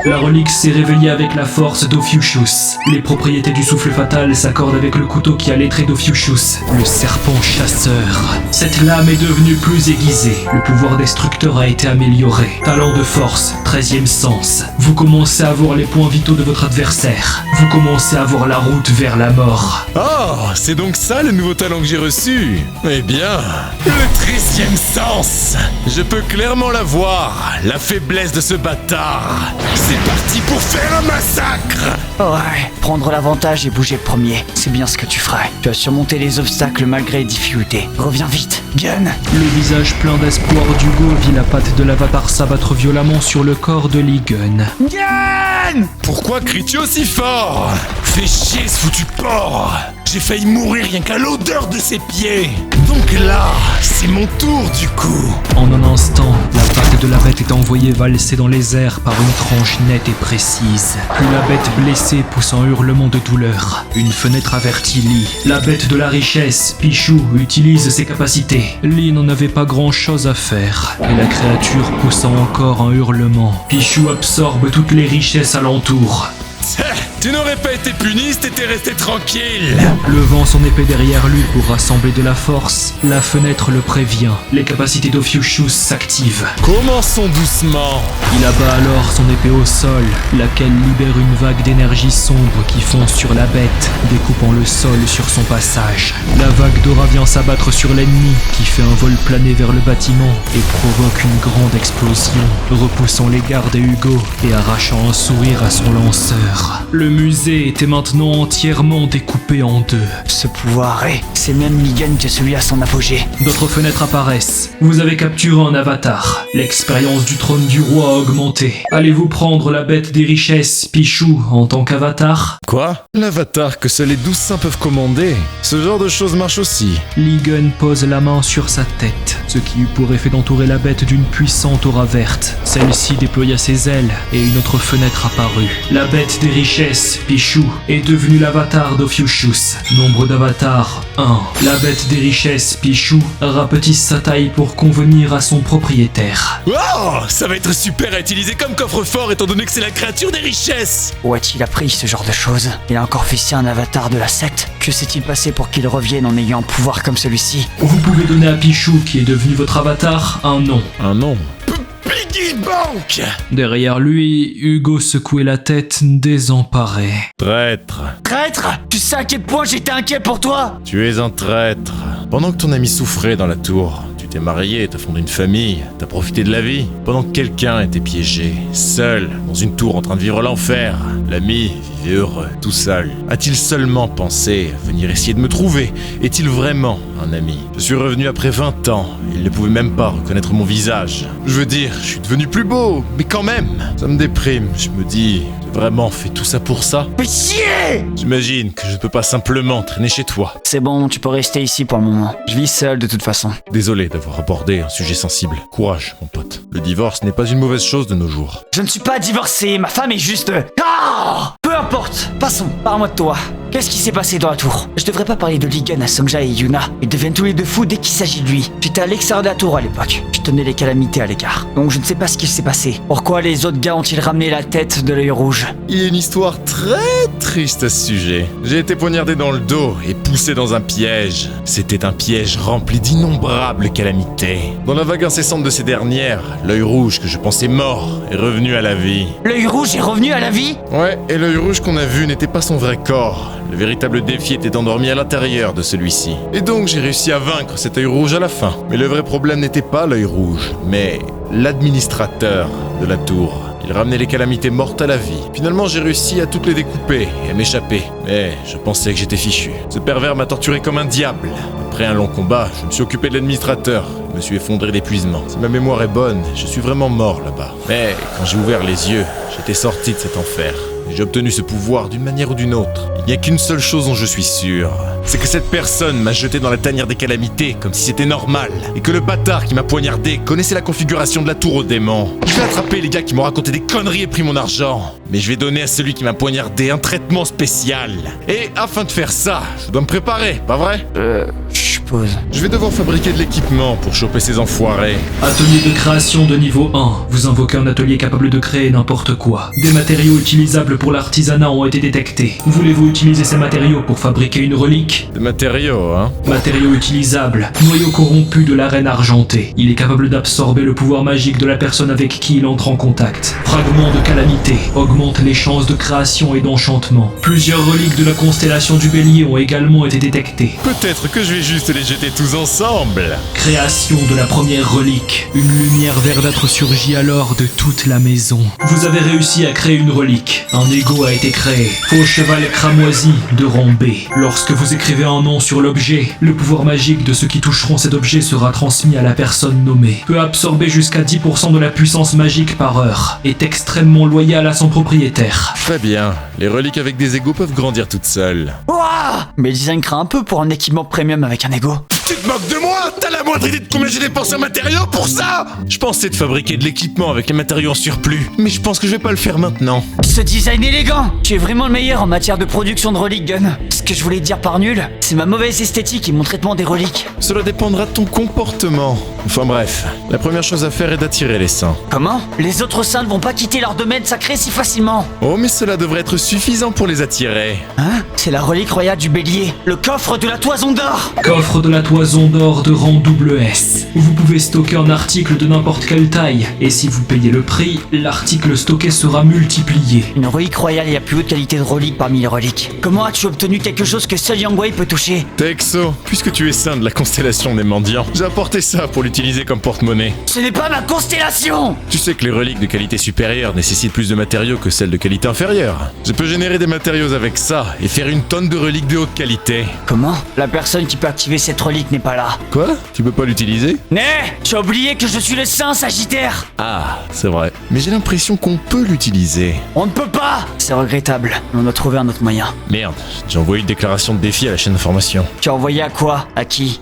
La relique s'est réveillée avec la force d'Ophiuchus. Les propriétés du souffle fatal s'accordent avec le couteau qui a les traits d'Ophiuchus, le serpent chasseur. Cette lame est devenue plus aiguisée. Le pouvoir destructeur a été amélioré. Talent de force, 13e sens. Vous commencez à voir les points vitaux de votre adversaire. Vous commencez à voir la route vers la mort. Oh, c'est donc ça le nouveau talent que j'ai reçu? Eh bien, le 13e sens! Je peux clairement la voir, la faiblesse de ce bâtard. C'est parti pour faire un massacre! Ouais, prendre l'avantage et bouger le premier, c'est bien ce que tu ferais. Tu as surmonté les obstacles malgré les difficultés. Reviens vite, Gun! Le visage plein d'espoir d'Hugo vit la patte de l'avatar s'abattre violemment sur le corps de Lee Gun. Gun! Pourquoi cries-tu aussi fort? Fais chier ce foutu porc! J'ai failli mourir rien qu'à l'odeur de ses pieds. Donc là, c'est mon tour du coup. En un instant, la patte de la bête est envoyée valser dans les airs par une tranche nette et précise. Puis la bête blessée pousse un hurlement de douleur. Une fenêtre avertit Lee. La bête de la richesse, Pichou, utilise ses capacités. Lee n'en avait pas grand chose à faire. Et la créature poussa encore un hurlement. Pichou absorbe toutes les richesses alentour. Tu n'aurais pas été puni si t'étais resté tranquille. Levant son épée derrière lui pour rassembler de la force, la fenêtre le prévient. Les capacités d'Ophiuchus s'activent. Commençons doucement. Il abat alors son épée au sol, laquelle libère une vague d'énergie sombre qui fonce sur la bête, découpant le sol sur son passage. La vague d'aura vient s'abattre sur l'ennemi, qui fait un vol plané vers le bâtiment et provoque une grande explosion, repoussant les gardes et Hugo et arrachant un sourire à son lanceur. Le musée était maintenant entièrement découpé en deux. Ce pouvoir c'est même Ligan que celui à son apogée. D'autres fenêtres apparaissent. Vous avez capturé un avatar. L'expérience du trône du roi a augmenté. Allez-vous prendre la bête des richesses, Pichou, en tant qu'avatar? Quoi? L'avatar que seuls les 12 saints peuvent commander? Ce genre de choses marche aussi. Lee Gun pose la main sur sa tête, ce qui eut pour effet d'entourer la bête d'une puissante aura verte. Celle-ci déploya ses ailes et une autre fenêtre apparut. La bête des richesses, Pichou, est devenue l'avatar d'Ophiuchus. Nombre d'avatars, 1. La bête des richesses, Pichou, rapetisse sa taille pour convenir à son propriétaire. Oh, ça va être super à utiliser comme coffre-fort étant donné que c'est la créature des richesses. Où a-t-il appris ce genre de choses? Il a encore fait ci un avatar de la secte? Que s'est-il passé pour qu'il revienne en ayant un pouvoir comme celui-ci? Vous pouvez donner à Pichou, qui est devenu votre avatar, un nom. Un nom? Piggy Bank! Derrière lui, Hugo secouait la tête désemparé. Traître. Traître? Tu sais à quel point j'étais inquiet pour toi? Tu es un traître. Pendant que ton ami souffrait dans la tour, tu t'es marié, t'as fondé une famille, t'as profité de la vie. Pendant que quelqu'un était piégé, seul, dans une tour en train de vivre l'enfer, l'ami vivait heureux, tout seul. A-t-il seulement pensé à venir essayer de me trouver? Est-il vraiment un ami? Je suis revenu après 20 ans, et il ne pouvait même pas reconnaître mon visage. Je veux dire, je suis devenu plus beau, mais quand même, ça me déprime. Je me dis, j'ai vraiment fait tout ça pour ça? Mais chier! J'imagine que je peux pas simplement traîner chez toi. C'est bon, tu peux rester ici pour le moment. Je vis seul de toute façon. Désolé d'avoir abordé un sujet sensible. Courage, mon pote. Le divorce n'est pas une mauvaise chose de nos jours. Je ne suis pas divorcé, ma femme est juste... Ah! Peu importe, passons, parle-moi de toi. Qu'est-ce qui s'est passé dans la tour? Je devrais pas parler de Ligan à Songja et Yuna. Ils deviennent tous les deux fous dès qu'il s'agit de lui. J'étais à l'extérieur de la tour à l'époque. Je tenais les calamités à l'écart. Donc je ne sais pas ce qu'il s'est passé. Pourquoi les autres gars ont-ils ramené la tête de l'œil rouge? Il y a une histoire très triste à ce sujet. J'ai été poignardé dans le dos et poussé dans un piège. C'était un piège rempli d'innombrables calamités. Dans la vague incessante de ces dernières, l'œil rouge que je pensais mort est revenu à la vie. L'œil rouge est revenu à la vie? Ouais, et l'œil rouge qu'on a vu n'était pas son vrai corps. Le véritable défi était endormi à l'intérieur de celui-ci. Et donc j'ai réussi à vaincre cet œil rouge à la fin. Mais le vrai problème n'était pas l'œil rouge, mais l'administrateur de la tour. Il ramenait les calamités mortes à la vie. Finalement, j'ai réussi à toutes les découper et à m'échapper. Mais je pensais que j'étais fichu. Ce pervers m'a torturé comme un diable. Après un long combat, je me suis occupé de l'administrateur. Je me suis effondré d'épuisement. Si ma mémoire est bonne, je suis vraiment mort là-bas. Mais quand j'ai ouvert les yeux, j'étais sorti de cet enfer. Et j'ai obtenu ce pouvoir d'une manière ou d'une autre. Il n'y a qu'une seule chose dont je suis sûr. C'est que cette personne m'a jeté dans la tanière des calamités comme si c'était normal. Et que le bâtard qui m'a poignardé connaissait la configuration de la tour aux démons. Je vais attraper les gars qui m'ont raconté des conneries et pris mon argent. Mais je vais donner à celui qui m'a poignardé un traitement spécial. Et afin de faire ça, je dois me préparer, pas vrai? Je suppose. Je vais devoir fabriquer de l'équipement pour choper ces enfoirés. Atelier de création de niveau 1. Vous invoquez un atelier capable de créer n'importe quoi. Des matériaux utilisables pour l'artisanat ont été détectés. Voulez-vous utiliser ces matériaux pour fabriquer une relique? Des matériaux, hein? Matériaux utilisables. Noyau corrompu de l'arène argentée. Il est capable d'absorber le pouvoir magique de la personne avec qui il entre en contact. Fragment de calamité. Augmente les chances de création et d'enchantement. Plusieurs reliques de la constellation du Bélier ont également été détectées. Peut-être que je vais juste les jeter tous ensemble. Création de la première relique. Une lumière verdâtre surgit alors de toute la maison. Vous avez réussi à créer une relique. Un égo a été créé. Faux cheval cramoisi de rang B. Lorsque vous écrivez un nom sur l'objet, le pouvoir magique de ceux qui toucheront cet objet sera transmis à la personne nommée. Peut absorber jusqu'à 10% de la puissance magique par heure. Est extrêmement loyal à son propriétaire. Très bien. Les reliques avec des égos peuvent grandir toutes seules. Ouah! Mais le design craint un peu pour un équipement premium avec un ego. Tu te moques de moi? T'as la moindre idée de combien j'ai dépensé en matériaux pour ça? Je pensais de fabriquer de l'équipement avec les matériaux en surplus, mais je pense que je vais pas le faire maintenant. Ce design élégant! Tu es vraiment le meilleur en matière de production de reliques, Gun. Ce que je voulais dire par nul, c'est ma mauvaise esthétique et mon traitement des reliques. Cela dépendra de ton comportement. Enfin bref, la première chose à faire est d'attirer les saints. Comment? Les autres saints ne vont pas quitter leur domaine sacré si facilement. Oh, mais cela devrait être suffisant pour les attirer. Hein? C'est la relique royale du bélier, le coffre de la toison d'or! Coffre de la toison d'or de rang WS. Vous pouvez stocker un article de n'importe quelle taille, et si vous payez le prix, l'article stocké sera multiplié. Une relique royale est la plus haute qualité de relique parmi les reliques. Comment as-tu obtenu quelque chose que seul Yang Wei peut toucher? Texo, puisque tu es saint de la constellation des mendiants, j'ai apporté ça pour l'utiliser comme porte-monnaie. Ce n'est pas ma constellation! Tu sais que les reliques de qualité supérieure nécessitent plus de matériaux que celles de qualité inférieure. Je peux générer des matériaux avec ça et faire une tonne de reliques de haute qualité. Comment? La personne qui peut activer cette relique n'est pas là. Quoi? Tu peux pas l'utiliser? Tu as oublié que je suis le saint Sagittaire! Ah, c'est vrai. Mais j'ai l'impression qu'on peut l'utiliser. On ne peut pas! C'est regrettable, mais on a trouvé un autre moyen. Merde, j'ai envoyé une déclaration de défi à la chaîne d'information. Tu as envoyé à quoi? À qui?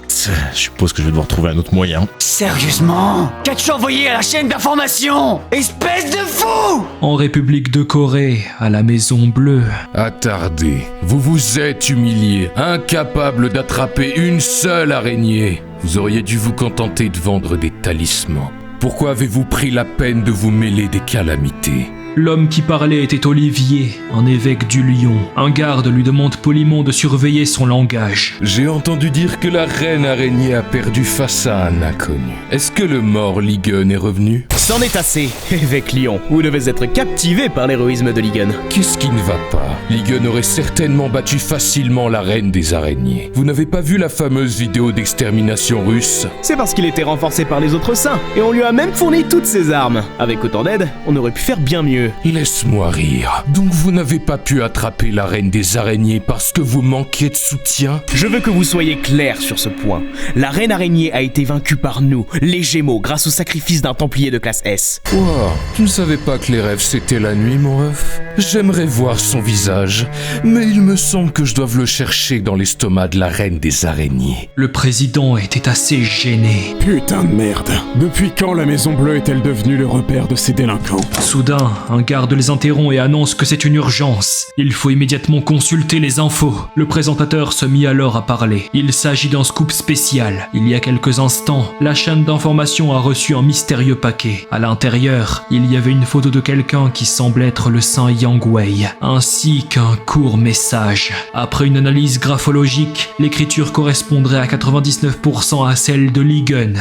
Je suppose que je vais devoir trouver un autre moyen. Sérieusement? Qu'as-tu envoyé à la chaîne d'information? Espèce de fou! En République de Corée, à la Maison Bleue. Attardez, vous vous êtes humilié, incapable d'attraper une seule araignée. Vous auriez dû vous contenter de vendre des talismans. Pourquoi avez-vous pris la peine de vous mêler des calamités? L'homme qui parlait était Olivier, un évêque du Lion. Un garde lui demande poliment de surveiller son langage. J'ai entendu dire que la reine araignée a perdu face à un inconnu. Est-ce que le mort Ligun est revenu? C'en est assez, évêque Lion. Vous devez être captivé par l'héroïsme de Ligun. Qu'est-ce qui ne va pas? Ligun aurait certainement battu facilement la reine des araignées. Vous n'avez pas vu la fameuse vidéo d'extermination russe? C'est parce qu'il était renforcé par les autres saints, et on lui a même fourni toutes ses armes. Avec autant d'aide, on aurait pu faire bien mieux. Laisse-moi rire. Donc vous n'avez pas pu attraper la reine des araignées parce que vous manquiez de soutien? Je veux que vous soyez clair sur ce point. La reine araignée a été vaincue par nous, les Gémeaux, grâce au sacrifice d'un templier de classe S. Wow, tu ne savais pas que les rêves c'était la nuit, mon ref? J'aimerais voir son visage, mais il me semble que je dois le chercher dans l'estomac de la reine des araignées. Le président était assez gêné. Putain de merde. Depuis quand la Maison Bleue est-elle devenue le repère de ces délinquants? Soudain, un garde les interrompt et annonce que c'est une urgence. Il faut immédiatement consulter les infos. Le présentateur se mit alors à parler. Il s'agit d'un scoop spécial. Il y a quelques instants, la chaîne d'information a reçu un mystérieux paquet. À l'intérieur, il y avait une photo de quelqu'un qui semble être le saint Yang Wei, ainsi qu'un court message. Après une analyse graphologique, l'écriture correspondrait à 99% à celle de Ligun.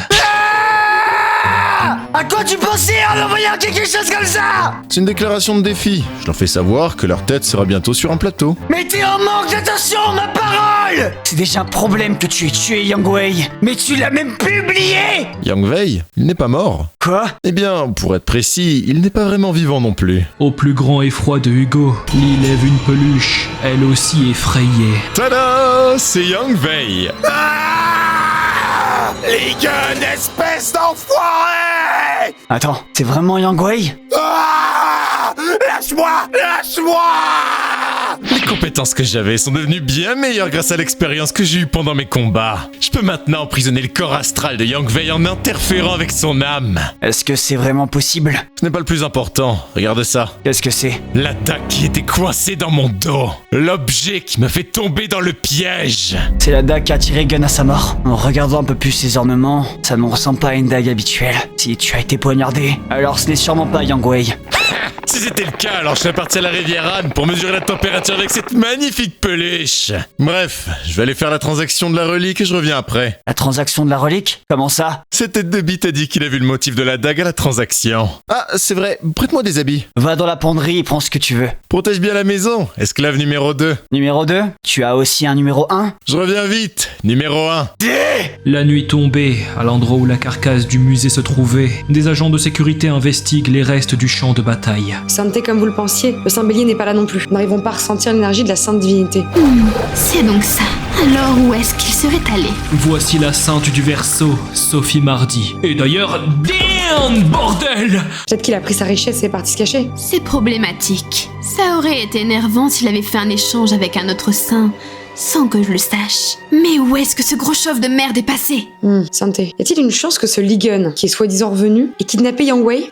quoi? À quoi tu pensais en envoyant quelque chose comme ça? C'est une déclaration de défi. Je leur fais savoir que leur tête sera bientôt sur un plateau. Mais t'es en manque d'attention, ma parole! C'est déjà un problème que tu aies tué Yang Wei, mais tu l'as même publié! Yang Wei, il n'est pas mort. Quoi? Eh bien, pour être précis, il n'est pas vraiment vivant non plus. Au plus grand effroi de Hugo, Lee lève une peluche, elle aussi effrayée. Tada! C'est Yang Wei! Ligun, espèce d'enfoiré! Attends, c'est vraiment Yang Wei? Lâche-moi! Lâche-moi! Les compétences que j'avais sont devenues bien meilleures grâce à l'expérience que j'ai eue pendant mes combats. Je peux maintenant emprisonner le corps astral de Yang Wei en interférant avec son âme. Est-ce que c'est vraiment possible? Ce n'est pas le plus important, regarde ça. Qu'est-ce que c'est? La dague qui était coincée dans mon dos. L'objet qui me fait tomber dans le piège. C'est la dague qui a tiré Gun à sa mort. En regardant un peu plus ses ornements, ça ne ressemble pas à une dague habituelle. Si tu as été poignardé, alors ce n'est sûrement pas Yang Wei. Si c'était le cas, alors je serais parti à la rivière Han pour mesurer la température avec cette magnifique peluche. Bref, je vais aller faire la transaction de la relique et je reviens après. La transaction de la relique? Comment ça? Cette tête de bite a dit qu'il a vu le motif de la dague à la transaction. Ah, c'est vrai, prête-moi des habits. Va dans la penderie et prends ce que tu veux. Protège bien la maison, esclave numéro 2. Numéro 2? Tu as aussi un numéro 1? Je reviens vite, numéro 1. La nuit tombée, à l'endroit où la carcasse du musée se trouvait, des agents de sécurité investiguent les restes du champ de bataille. Santé comme vous le pensiez, le Saint Bélier n'est pas là non plus. Nous n'arrivons pas à ressentir l'énergie de la Sainte Divinité. C'est donc ça. Alors où est-ce qu'il serait allé? Voici la sainte du Verseau, Sophie Mardi. Et d'ailleurs, damn, bordel! Peut-être qu'il a pris sa richesse et est parti se cacher. C'est problématique. Ça aurait été énervant s'il avait fait un échange avec un autre saint, sans que je le sache. Mais où est-ce que ce gros chauve de merde est passé? Santé. Y a-t-il une chance que ce Ligun, qui est soi-disant revenu, ait kidnappé Yang Wei?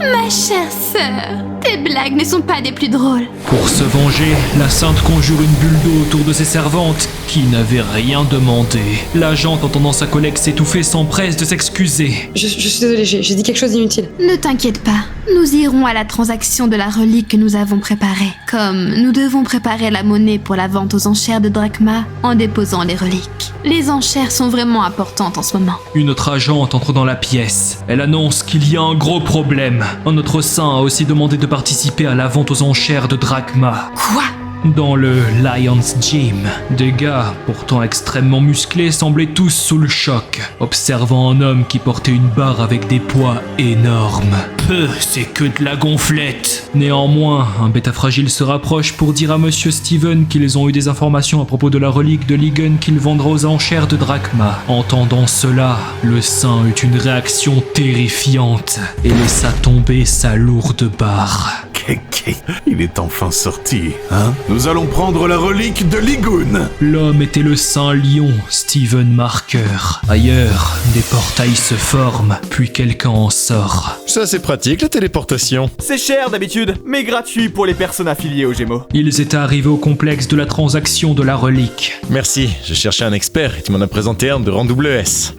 Ma chère sœur, tes blagues ne sont pas des plus drôles. Pour se venger, la sainte conjure une bulle d'eau autour de ses servantes, qui n'avaient rien demandé. L'agente, entendant sa collègue s'étouffer, s'empresse de s'excuser. Je suis désolée, j'ai dit quelque chose d'inutile. Ne t'inquiète pas, nous irons à la transaction de la relique que nous avons préparée. Comme nous devons préparer la monnaie pour la vente aux enchères de drachma en déposant les reliques. Les enchères sont vraiment importantes en ce moment. Une autre agente entre dans la pièce. Elle annonce qu'il y a un gros problème. Un autre saint a aussi demandé de participer à la vente aux enchères de drachma. Quoi? Dans le Lion's Gym, des gars, pourtant extrêmement musclés, semblaient tous sous le choc, observant un homme qui portait une barre avec des poids énormes. C'est que de la gonflette. Néanmoins, un bêta fragile se rapproche pour dire à Monsieur Steven qu'ils ont eu des informations à propos de la relique de Ligun qu'il vendra aux enchères de drachma. Entendant cela, le saint eut une réaction terrifiante et laissa tomber sa lourde barre. Il est enfin sorti, hein? Nous allons prendre la relique de Ligun. L'homme était le saint lion, Steven Marker. Ailleurs, des portails se forment, puis quelqu'un en sort. Ça c'est pratique la téléportation. C'est cher d'habitude, mais gratuit pour les personnes affiliées aux Gémeaux. Ils étaient arrivés au complexe de la transaction de la relique. Merci, je cherchais un expert et tu m'en as présenté un de rang WS.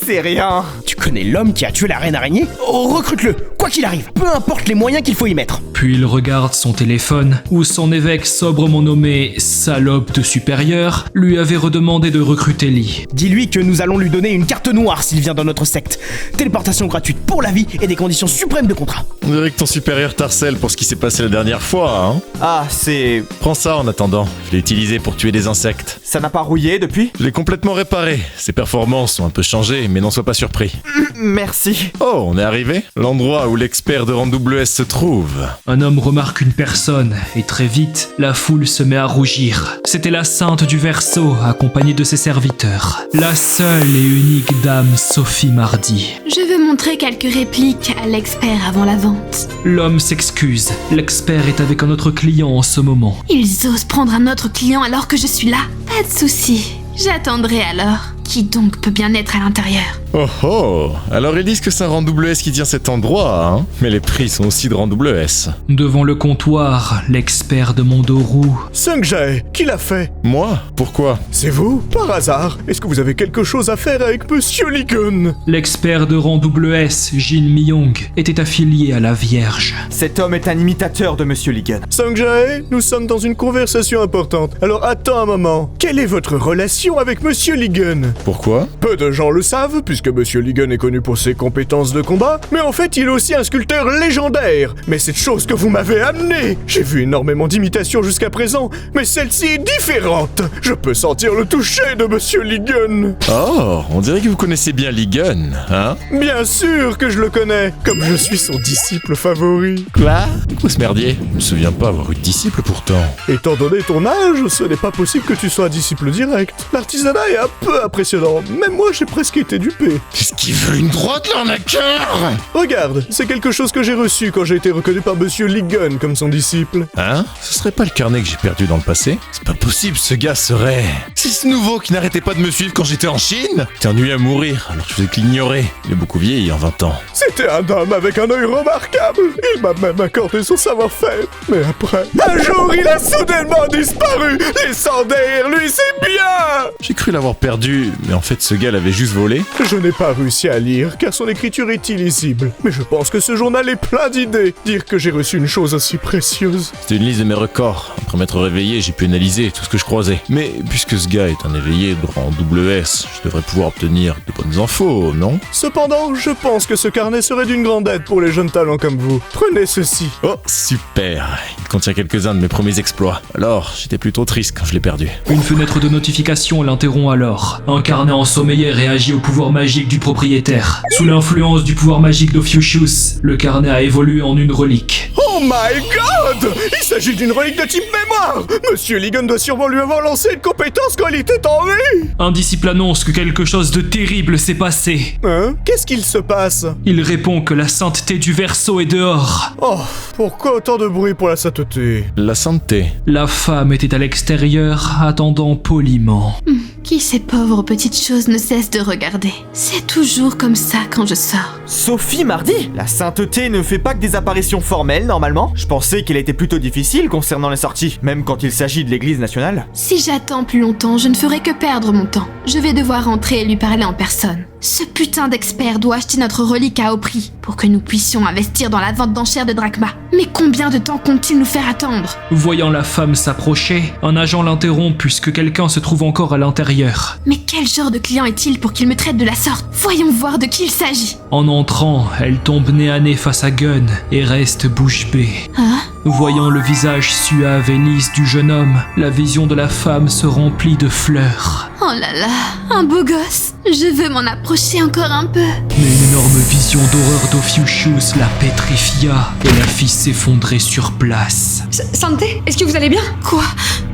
C'est rien. Tu connais l'homme qui a tué la reine araignée? Oh, recrute-le, quoi qu'il arrive, peu importe les moyens qu'il faut y mettre. Puis il regarde son téléphone, où son évêque sobrement nommé salope de supérieur lui avait redemandé de recruter Lee. Dis-lui que nous allons lui donner une carte noire s'il vient dans notre secte. Téléportation gratuite pour la vie et des conditions suprêmes de contrat. On dirait que ton supérieur t'harcèle pour ce qui s'est passé la dernière fois, hein? Ah, c'est... Prends ça en attendant, je l'ai utilisé pour tuer des insectes. Ça n'a pas rouillé depuis? Je l'ai complètement réparé, ses performances sont un peu changées, mais n'en sois pas surpris. Merci. Oh, on est arrivé? L'endroit où l'expert de rang WS se trouve. Un homme remarque une personne, et très vite, la foule se met à rougir. C'était la sainte du Verseau, accompagnée de ses serviteurs. La seule et unique dame Sophie Mardi. Je veux montrer quelques répliques à l'expert avant la vente. L'homme s'excuse. L'expert est avec un autre client en ce moment. Ils osent prendre un autre client alors que je suis là? Pas de souci. J'attendrai alors. Qui donc peut bien être à l'intérieur? Oh oh, alors ils disent que c'est un rang double S qui tient cet endroit, hein? Mais les prix sont aussi de rang double S. Devant le comptoir, l'expert de Mondoru. Sungjae, qui l'a fait? Moi? Pourquoi? C'est vous? Par hasard? Est-ce que vous avez quelque chose à faire avec Monsieur Ligon? L'expert de rang double S, Jin Myung, était affilié à la Vierge. Cet homme est un imitateur de Monsieur Ligon. Sungjae, nous sommes dans une conversation importante. Alors attends un moment. Quelle est votre relation avec Monsieur Ligon? Pourquoi? Peu de gens le savent, puisque Monsieur Ligon est connu pour ses compétences de combat, mais en fait il est aussi un sculpteur légendaire. Mais cette chose que vous m'avez amenée, j'ai vu énormément d'imitations jusqu'à présent, mais celle-ci est différente. Je peux sentir le toucher de Monsieur Ligon. Oh, on dirait que vous connaissez bien Ligon, hein? Bien sûr que je le connais, comme je suis son disciple favori. Quoi? Quoi ce merdier? Je me souviens pas avoir eu de disciple pourtant. Étant donné ton âge, ce n'est pas possible que tu sois un disciple direct. L'artisanat est un peu impressionnant, même moi j'ai presque été dupé. Qu'est-ce qu'il veut, une droite, l'arnaqueur? Regarde, c'est quelque chose que j'ai reçu quand j'ai été reconnu par Monsieur Ligon comme son disciple. Hein? Ce serait pas le carnet que j'ai perdu dans le passé? C'est pas possible, ce gars serait... C'est ce nouveau qui n'arrêtait pas de me suivre quand j'étais en Chine? T'es ennuyé à mourir, alors je faisais que l'ignorer. Il est beaucoup vieilli en 20 ans. C'était un homme avec un œil remarquable. Il m'a même accordé son savoir-faire. Mais après, un jour, il a soudainement disparu, laissant derrière lui ses biens. J'ai cru l'avoir perdu, mais en fait ce gars l'avait juste volé. Je n'ai pas réussi à lire, car son écriture est illisible. Mais je pense que ce journal est plein d'idées. Dire que j'ai reçu une chose aussi précieuse. C'était une liste de mes records. Après m'être réveillé, j'ai pu analyser tout ce que je croisais. Mais puisque ce gars est un éveillé de rang double S, je devrais pouvoir obtenir de bonnes infos, non? Cependant, je pense que ce carnet serait d'une grande aide pour les jeunes talents comme vous. Prenez ceci. Oh, super. Il contient quelques-uns de mes premiers exploits. Alors, j'étais plutôt triste quand je l'ai perdu. Une fenêtre de notification l'interrompt alors. Un carnet ensommeillé réagit au pouvoir magique du propriétaire. Sous l'influence du pouvoir magique d'Ophiuchius, le carnet a évolué en une relique. Oh my god! Il s'agit d'une relique de type mémoire! Monsieur Ligon doit sûrement lui avoir lancé une compétence quand il était en vie! Un disciple annonce que quelque chose de terrible s'est passé. Hein? Qu'est-ce qu'il se passe? Il répond que la sainteté du Verseau est dehors. Oh, pourquoi autant de bruit pour la sainteté? La sainteté. La femme était à l'extérieur, attendant poliment. Qui ces pauvres petites choses ne cesse de regarder. C'est toujours comme ça quand je sors. Sophie Mardi? La sainteté ne fait pas que des apparitions formelles, normalement. Je pensais qu'elle était plutôt difficile concernant les sorties, même quand il s'agit de l'église nationale. Si j'attends plus longtemps, je ne ferai que perdre mon temps. Je vais devoir entrer et lui parler en personne. Ce putain d'expert doit acheter notre relique à haut prix pour que nous puissions investir dans la vente d'enchères de Drachma. Mais combien de temps compte-t-il nous faire attendre? Voyant la femme s'approcher, un agent l'interrompt puisque quelqu'un se trouve encore à l'intérieur. Mais quel genre de client est-il pour qu'il me traite de la sorte? Voyons voir de qui il s'agit. En entrant, elle tombe nez à nez face à Gun et reste bouche bée. Hein? Voyant le visage suave et lisse du jeune homme, la vision de la femme se remplit de fleurs. Oh là là, un beau gosse. Je veux m'en approcher encore un peu. Mais une énorme vision d'horreur d'Ophiuchius la pétrifia et la fit s'effondrer sur place. Santé, est-ce que vous allez bien? Quoi?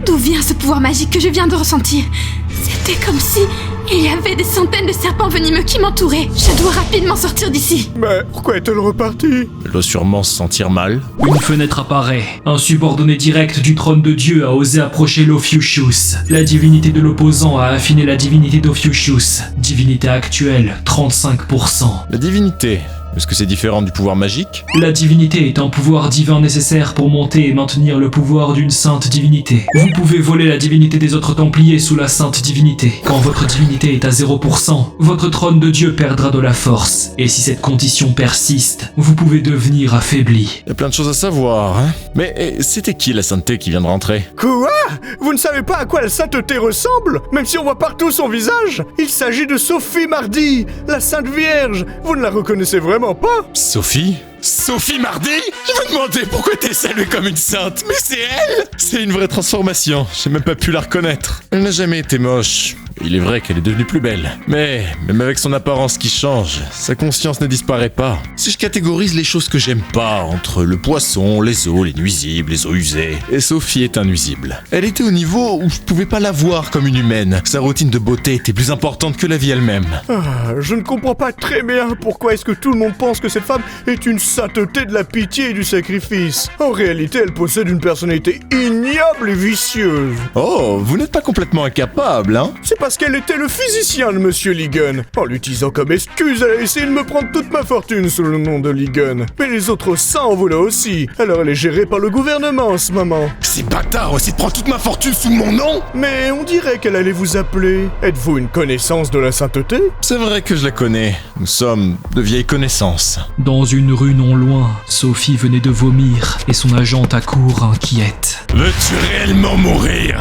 D'où vient ce pouvoir magique que je viens de ressentir? C'était comme si il y avait des centaines de serpents venimeux qui m'entouraient. Je dois rapidement sortir d'ici. Mais pourquoi est-elle repartie? Elle doit sûrement se sentir mal. Une fenêtre apparaît. Un subordonné direct du trône de Dieu a osé approcher l'Ophiuchius. La divinité de l'opposant a affiné la divinité d'Ophiuchius. Divinité actuelle, 35%. La divinité, est-ce que c'est différent du pouvoir magique? La divinité est un pouvoir divin nécessaire pour monter et maintenir le pouvoir d'une sainte divinité. Vous pouvez voler la divinité des autres Templiers sous la sainte divinité. Quand votre divinité est à 0%, votre trône de Dieu perdra de la force. Et si cette condition persiste, vous pouvez devenir affaibli. Il y a plein de choses à savoir, hein? Mais c'était qui la sainteté qui vient de rentrer? Quoi? Vous ne savez pas à quoi la sainteté ressemble? Même si on voit partout son visage? Il s'agit de Sophie Mardi, la Sainte Vierge. Vous ne la reconnaissez vraiment pas? Sophie? Sophie Mardi? Je me demandais pourquoi t'es saluée comme une sainte, mais c'est elle! C'est une vraie transformation, j'ai même pas pu la reconnaître. Elle n'a jamais été moche. Il est vrai qu'elle est devenue plus belle. Mais, même avec son apparence qui change, sa conscience ne disparaît pas. Si je catégorise les choses que j'aime pas, entre le poisson, les os, les nuisibles, les os usés, et Sophie est un nuisible. Elle était au niveau où je pouvais pas la voir comme une humaine. Sa routine de beauté était plus importante que la vie elle-même. Ah, je ne comprends pas très bien pourquoi est-ce que tout le monde pense que cette femme est une sainteté de la pitié et du sacrifice. En réalité, elle possède une personnalité ignoble et vicieuse. Oh, vous n'êtes pas complètement incapable, hein? C'est pas parce qu'elle était le physicien de Monsieur Ligon. En l'utilisant comme excuse, elle a essayé de me prendre toute ma fortune sous le nom de Ligon. Mais les autres saints en voulaient aussi, alors elle est gérée par le gouvernement en ce moment. Ces bâtards ont essayé de prendre toute ma fortune sous mon nom? Mais on dirait qu'elle allait vous appeler. Êtes-vous une connaissance de la sainteté? C'est vrai que je la connais. Nous sommes de vieilles connaissances. Dans une rue non loin, Sophie venait de vomir et son agente accourt inquiète. Veux-tu réellement mourir?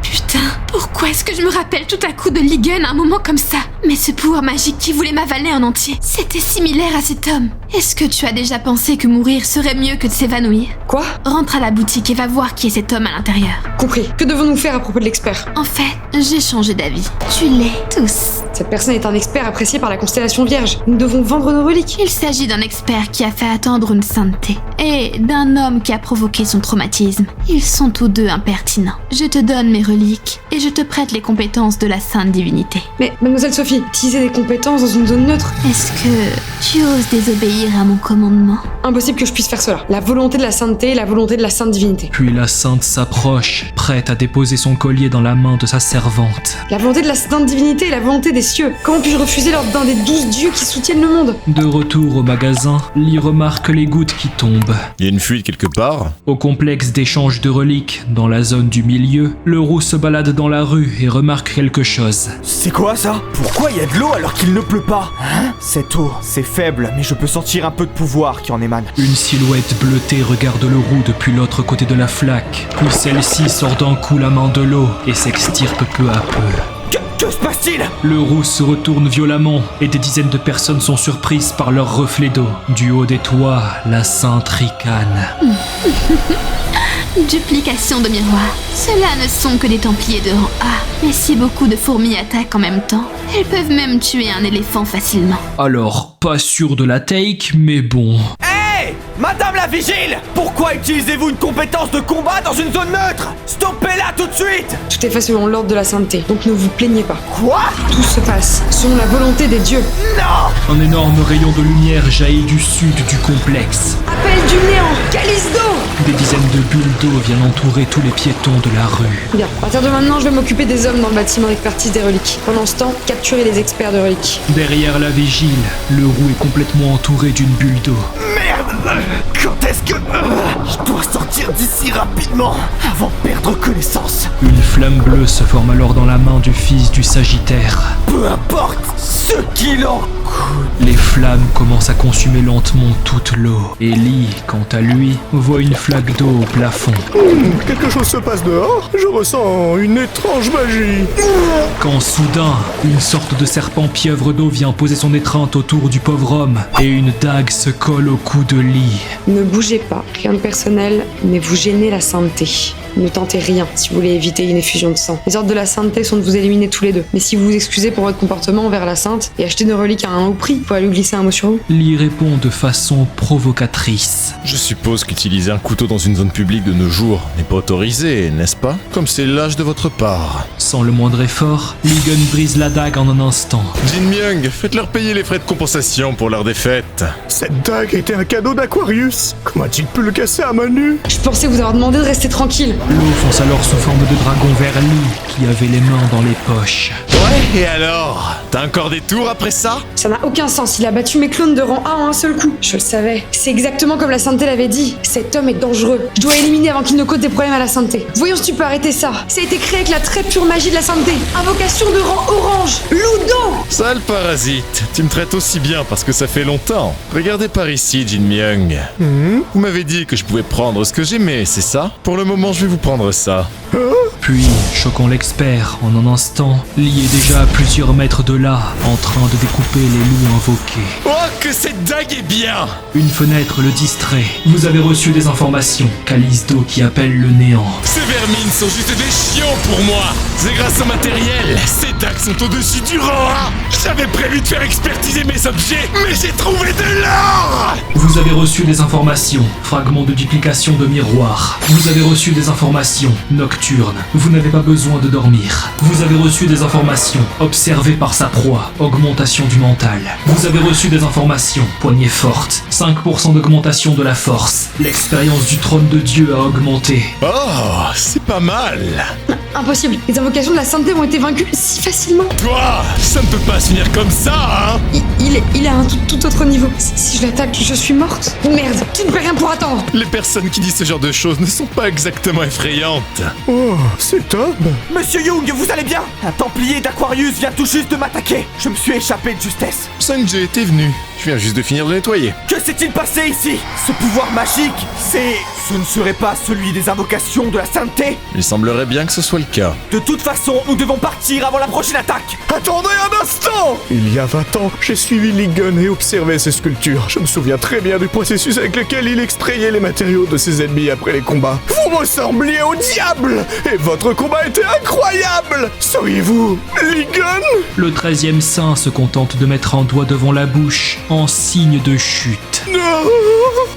Putain, pourquoi est-ce que je me rappelle tout à coup de Ligon à un moment comme ça? Mais ce pouvoir magique qui voulait m'avaler en entier, c'était similaire à cet homme. Est-ce que tu as déjà pensé que mourir serait mieux que de s'évanouir? Quoi? Rentre à la boutique et va voir qui est cet homme à l'intérieur. Compris. Que devons-nous faire à propos de l'expert? En fait, j'ai changé d'avis. Tu l'es, tous. Cette personne est un expert apprécié par la constellation Vierge. Nous devons vendre nos reliques. Il s'agit d'un expert qui a fait attendre une sainteté. Et d'un homme qui a provoqué son traumatisme. Ils sont tous deux impertinents. Je te donne mes reliques et je te prête les compétences de la sainte divinité. Mais, mademoiselle Sophie, utiliser des compétences dans une zone neutre... Est-ce que tu oses désobéir à mon commandement? Impossible que je puisse faire cela. La volonté de la sainteté, la volonté de la sainte divinité. Puis la sainte s'approche, prête à déposer son collier dans la main de sa servante. La volonté de la sainte divinité et la volonté des cieux. Comment puis-je refuser l'ordre d'un des 12 dieux qui soutiennent le monde? De retour au magasin, Lee remarque les gouttes qui tombent. Il y a une fuite quelque part? Au complexe d'échange de reliques, dans la zone du milieu, le roux se balade dans la rue et remarque quelque chose. C'est quoi ça? Pourquoi il y a de l'eau alors qu'il ne pleut pas? Hein? Cette eau, c'est faible, mais je peux sentir un peu de pouvoir qui en émane. Une silhouette bleutée regarde le roux depuis l'autre côté de la flaque, puis celle-ci sort d'un coup la main de l'eau et s'extirpe peu à peu. Que se passe-t-il? Le roux se retourne violemment et des dizaines de personnes sont surprises par leur reflet d'eau. Du haut des toits, la sainte ricane. Duplication de miroir. Ceux-là ne sont que des templiers de rang A. Mais si beaucoup de fourmis attaquent en même temps, elles peuvent même tuer un éléphant facilement. Alors, pas sûr de la take, mais bon. Hey! Madame la vigile! Pourquoi utilisez-vous une compétence de combat dans une zone neutre? Stoppez-la tout de suite! Tout est fait selon l'ordre de la sainteté, donc ne vous plaignez pas. Quoi? Tout se passe selon la volonté des dieux. Non! Un énorme rayon de lumière jaillit du sud du complexe. Appel du néant! Calisto! Des dizaines de bulles d'eau viennent entourer tous les piétons de la rue. Bien, à partir de maintenant, je vais m'occuper des hommes dans le bâtiment d'expertise des reliques. Pendant ce temps, capturez les experts de reliques. Derrière la vigile, le roux est complètement entouré d'une bulle d'eau. Merde! Quand est-ce que... je dois sortir d'ici rapidement, avant de perdre connaissance. Une flamme bleue se forme alors dans la main du fils du Sagittaire. Peu importe ce qu'il en coûte. Les flammes commencent à consumer lentement toute l'eau. Et Lee, quant à lui, voit une flaque d'eau au plafond. Quelque chose se passe dehors? Je ressens une étrange magie. Quand soudain, une sorte de serpent pieuvre d'eau vient poser son étreinte autour du pauvre homme, et une dague se colle au cou de Lee. Ne bougez pas, rien de personnel, mais vous gênez la sainteté. Ne tentez rien si vous voulez éviter une effusion de sang. Les ordres de la sainteté sont de vous éliminer tous les deux. Mais si vous vous excusez pour votre comportement envers la sainte et achetez nos reliques à un haut prix, vous pouvez lui glisser un mot sur vous. Lee répond de façon provocatrice. Je suppose qu'utiliser un couteau dans une zone publique de nos jours n'est pas autorisé, n'est-ce pas? Comme c'est lâche de votre part. Sans le moindre effort, Ligon brise la dague en un instant. Jin Myung, faites-leur payer les frais de compensation pour leur défaite. Cette dague était un cadeau d'Aquarius. Comment a-t-il pu le casser à main nue? Je pensais vous avoir demandé de rester tranquille. L'eau fonce alors sous forme de dragon vers Lee, qui avait les mains dans les poches. Ouais, et alors? T'as encore des tours après ça? Ça n'a aucun sens, il a battu mes clones de rang A en un seul coup. Je le savais. C'est exactement comme la sainteté l'avait dit. Cet homme est dangereux. Je dois l'éliminer avant qu'il ne cause des problèmes à la sainteté. Voyons si tu peux arrêter ça. Ça a été créé avec la très pure magie de la sainteté. Invocation de rang orange. Ludo! Sale parasite, tu me traites aussi bien parce que ça fait longtemps. Regardez par ici, Jin Myung. Vous m'avez dit que je pouvais prendre ce que j'aimais, c'est ça? Pour le moment, je vais vous prendre ça. Puis, choquant l'expert, en un instant, Lee est déjà à plusieurs mètres de là, en train de découper les loups invoqués. Oh, que cette dague est bien! Une fenêtre le distrait. Vous avez reçu des informations. Calisto qui appelle le néant. Ces vermines sont juste des chiens pour moi! C'est grâce au matériel! Ces dagues sont au-dessus du rang A! J'avais prévu de faire expertiser mes objets, mais j'ai trouvé de l'or! Vous avez reçu des informations. Fragment de duplication de miroir. Vous avez reçu des informations. Nocturne. Vous n'avez pas besoin de dormir. Vous avez reçu des informations. Observé par sa proie. Augmentation du mental. Vous avez reçu des informations. Poignée forte. 5% d'augmentation de la force. L'expérience du trône de Dieu a augmenté. Oh, c'est pas mal! Impossible. Les invocations de la sainteté ont été vaincues si facilement. Toi, ça ne peut pas se finir comme ça, hein. Il est à un tout autre niveau. Si je l'attaque, je suis morte. Merde, tu ne peux rien pour attendre. Les personnes qui disent ce genre de choses ne sont pas exactement effrayantes. Oh, c'est Tom. Monsieur Young, vous allez bien? Un templier d'Aquarius vient tout juste de m'attaquer. Je me suis échappé de justesse. Sung-Jae, t'es venu. Je viens juste de finir de nettoyer. Que s'est-il passé ici? Ce pouvoir magique, ce ne serait pas celui des invocations de la sainteté? Il semblerait bien que ce soit le cas. De toute façon, nous devons partir avant la prochaine attaque. Attendez un instant! Il y a 20 ans, j'ai suivi Ligon et observé ses sculptures. Je me souviens très bien du processus avec lequel il extrayait les matériaux de ses ennemis après les combats. Vous ressembliez au diable! Et votre combat était incroyable! Seriez-vous Ligon? Le 13e saint se contente de mettre un doigt devant la bouche, en signe de chute. Non!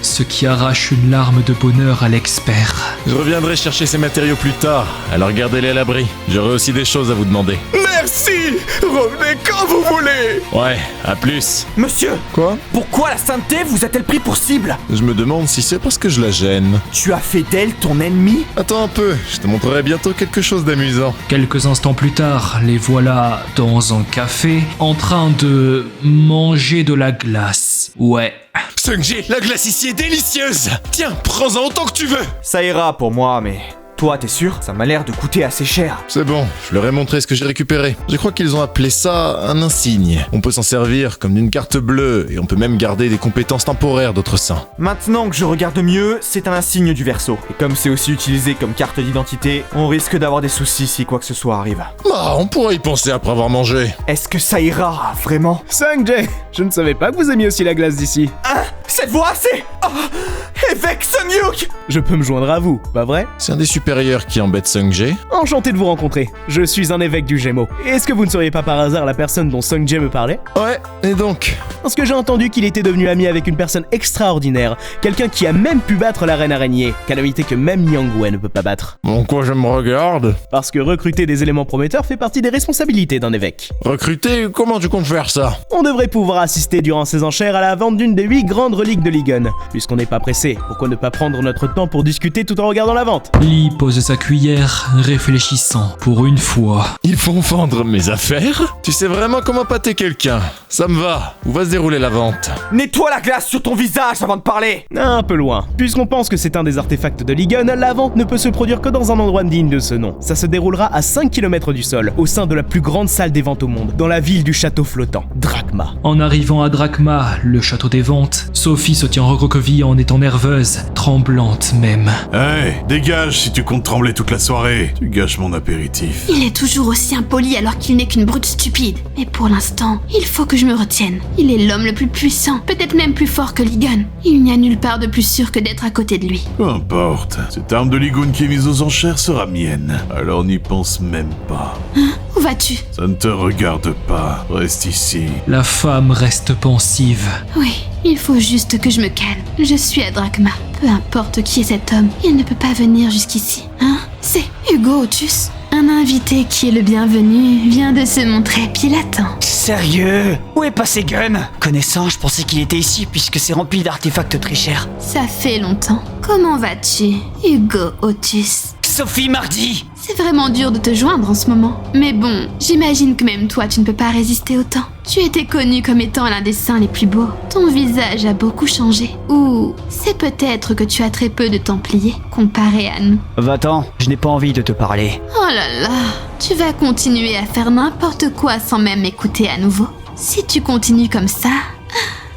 Ce qui arrache une larme de bonheur à l'expert. Je reviendrai chercher ces matériaux plus tard, alors gardez-les à l'abri. J'aurai aussi des choses à vous demander. Merci! Revenez quand vous voulez! Ouais, à plus. Monsieur! Quoi? Pourquoi la sainteté vous a-t-elle pris pour cible? Je me demande si c'est parce que je la gêne. Tu as fait d'elle ton ennemi? Attends un peu, je te montrerai bientôt quelque chose d'amusant. Quelques instants plus tard, les voilà dans un café, en train de manger de la glace. Ouais. Sung-Jae, la glace ici est délicieuse. Tiens, prends-en autant que tu veux. Ça ira pour moi, mais... Toi, t'es sûr? Ça m'a l'air de coûter assez cher. C'est bon, je leur ai montré ce que j'ai récupéré. Je crois qu'ils ont appelé ça un insigne. On peut s'en servir comme d'une carte bleue, et on peut même garder des compétences temporaires d'autres saints. Maintenant que je regarde mieux, c'est un insigne du Verseau. Et comme c'est aussi utilisé comme carte d'identité, on risque d'avoir des soucis si quoi que ce soit arrive. Bah, on pourrait y penser après avoir mangé. Est-ce que ça ira, vraiment? Sung-Jae, je ne savais pas que vous aimiez aussi la glace d'ici. Hein? Cette voix, c'est... Oh, évêque Sung-Yuk! Je peux me joindre à vous, pas vrai? C'est un des supérieurs qui embête Sung-Jae. Enchanté de vous rencontrer. Je suis un évêque du Gémeaux. Est-ce que vous ne seriez pas par hasard la personne dont Sung-Jae me parlait? Ouais, et donc? Parce que j'ai entendu qu'il était devenu ami avec une personne extraordinaire. Quelqu'un qui a même pu battre la reine araignée. Calamité que même Yang Wen ne peut pas battre. Bon, quoi, je me regarde? Parce que recruter des éléments prometteurs fait partie des responsabilités d'un évêque. Recruter? Comment tu comptes faire ça? On devrait pouvoir assister durant ces enchères à la vente d'une des 8 grandes reliques de Ligon. Puisqu'on n'est pas pressé, pourquoi ne pas prendre notre temps pour discuter tout en regardant la vente? Lee pose sa cuillère, réfléchissant. Pour une fois. Ils vont vendre mes affaires? Tu sais vraiment comment pâter quelqu'un. Ça me va. Où va se dérouler la vente? Nettoie la glace sur ton visage avant de parler! Un peu loin. Puisqu'on pense que c'est un des artefacts de Ligon, la vente ne peut se produire que dans un endroit digne de ce nom. Ça se déroulera à 5 km du sol, au sein de la plus grande salle des ventes au monde, dans la ville du château flottant, Drachma. En arrivant à Drachma, le château des ventes, Sophie se tient recroquevillée en étant nerveuse, tremblante même. Hey, dégage si tu comptes trembler toute la soirée. Tu gâches mon apéritif. Il est toujours aussi impoli alors qu'il n'est qu'une brute stupide. Mais pour l'instant, il faut que je me retienne. Il est l'homme le plus puissant, peut-être même plus fort que Ligon. Il n'y a nulle part de plus sûr que d'être à côté de lui. Peu importe. Cette arme de Ligon qui est mise aux enchères sera mienne. Alors n'y pense même pas. Hein? Où vas-tu? Ça ne te regarde pas. Reste ici. La femme reste pensive. Oui, il faut juste que je me calme. Je suis à Drachma. Peu importe qui est cet homme, il ne peut pas venir jusqu'ici. Hein? C'est Hugo Otus. Un invité qui est le bienvenu vient de se montrer puis l'attend. Sérieux? Où est passé Gun? Connaissant, je pensais qu'il était ici puisque c'est rempli d'artefacts très chers. Ça fait longtemps. Comment vas-tu, Hugo Otus? Sophie Mardi! C'est vraiment dur de te joindre en ce moment. Mais bon, j'imagine que même toi tu ne peux pas résister au temps. Tu étais connu comme étant l'un des saints les plus beaux. Ton visage a beaucoup changé. Ou c'est peut-être que tu as très peu de Templiers comparé à nous. Va-t'en, je n'ai pas envie de te parler. Oh là là, tu vas continuer à faire n'importe quoi sans même m'écouter à nouveau. Si tu continues comme ça,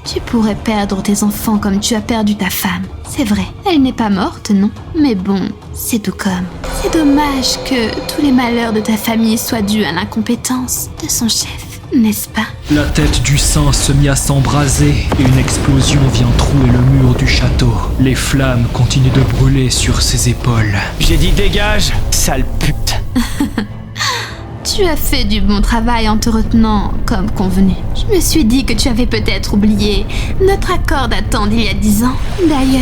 tu pourrais perdre tes enfants comme tu as perdu ta femme. C'est vrai, elle n'est pas morte, non. Mais bon, c'est tout comme. C'est dommage que tous les malheurs de ta famille soient dus à l'incompétence de son chef, n'est-ce pas? La tête du saint se mit à s'embraser et une explosion vient trouer le mur du château. Les flammes continuent de brûler sur ses épaules. J'ai dit dégage, sale pute. Tu as fait du bon travail en te retenant comme convenu. Je me suis dit que tu avais peut-être oublié notre accord d'attente d'il y a 10 ans. D'ailleurs,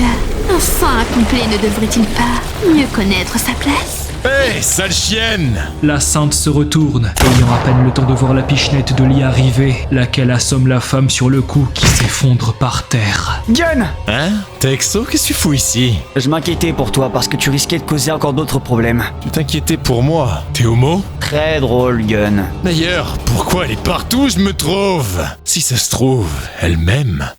un saint accompli ne devrait-il pas mieux connaître sa place? Hé, sale chienne! La sainte se retourne, ayant à peine le temps de voir la pichenette de Lee arriver, laquelle assomme la femme sur le cou qui s'effondre par terre. Gun! Hein? Texo, qu'est-ce que tu fous ici? Je m'inquiétais pour toi parce que tu risquais de causer encore d'autres problèmes. Tu t'inquiétais pour moi? T'es homo? Très drôle, Gun. D'ailleurs, pourquoi elle est partout, je me trouve? Si ça se trouve, elle m'aime.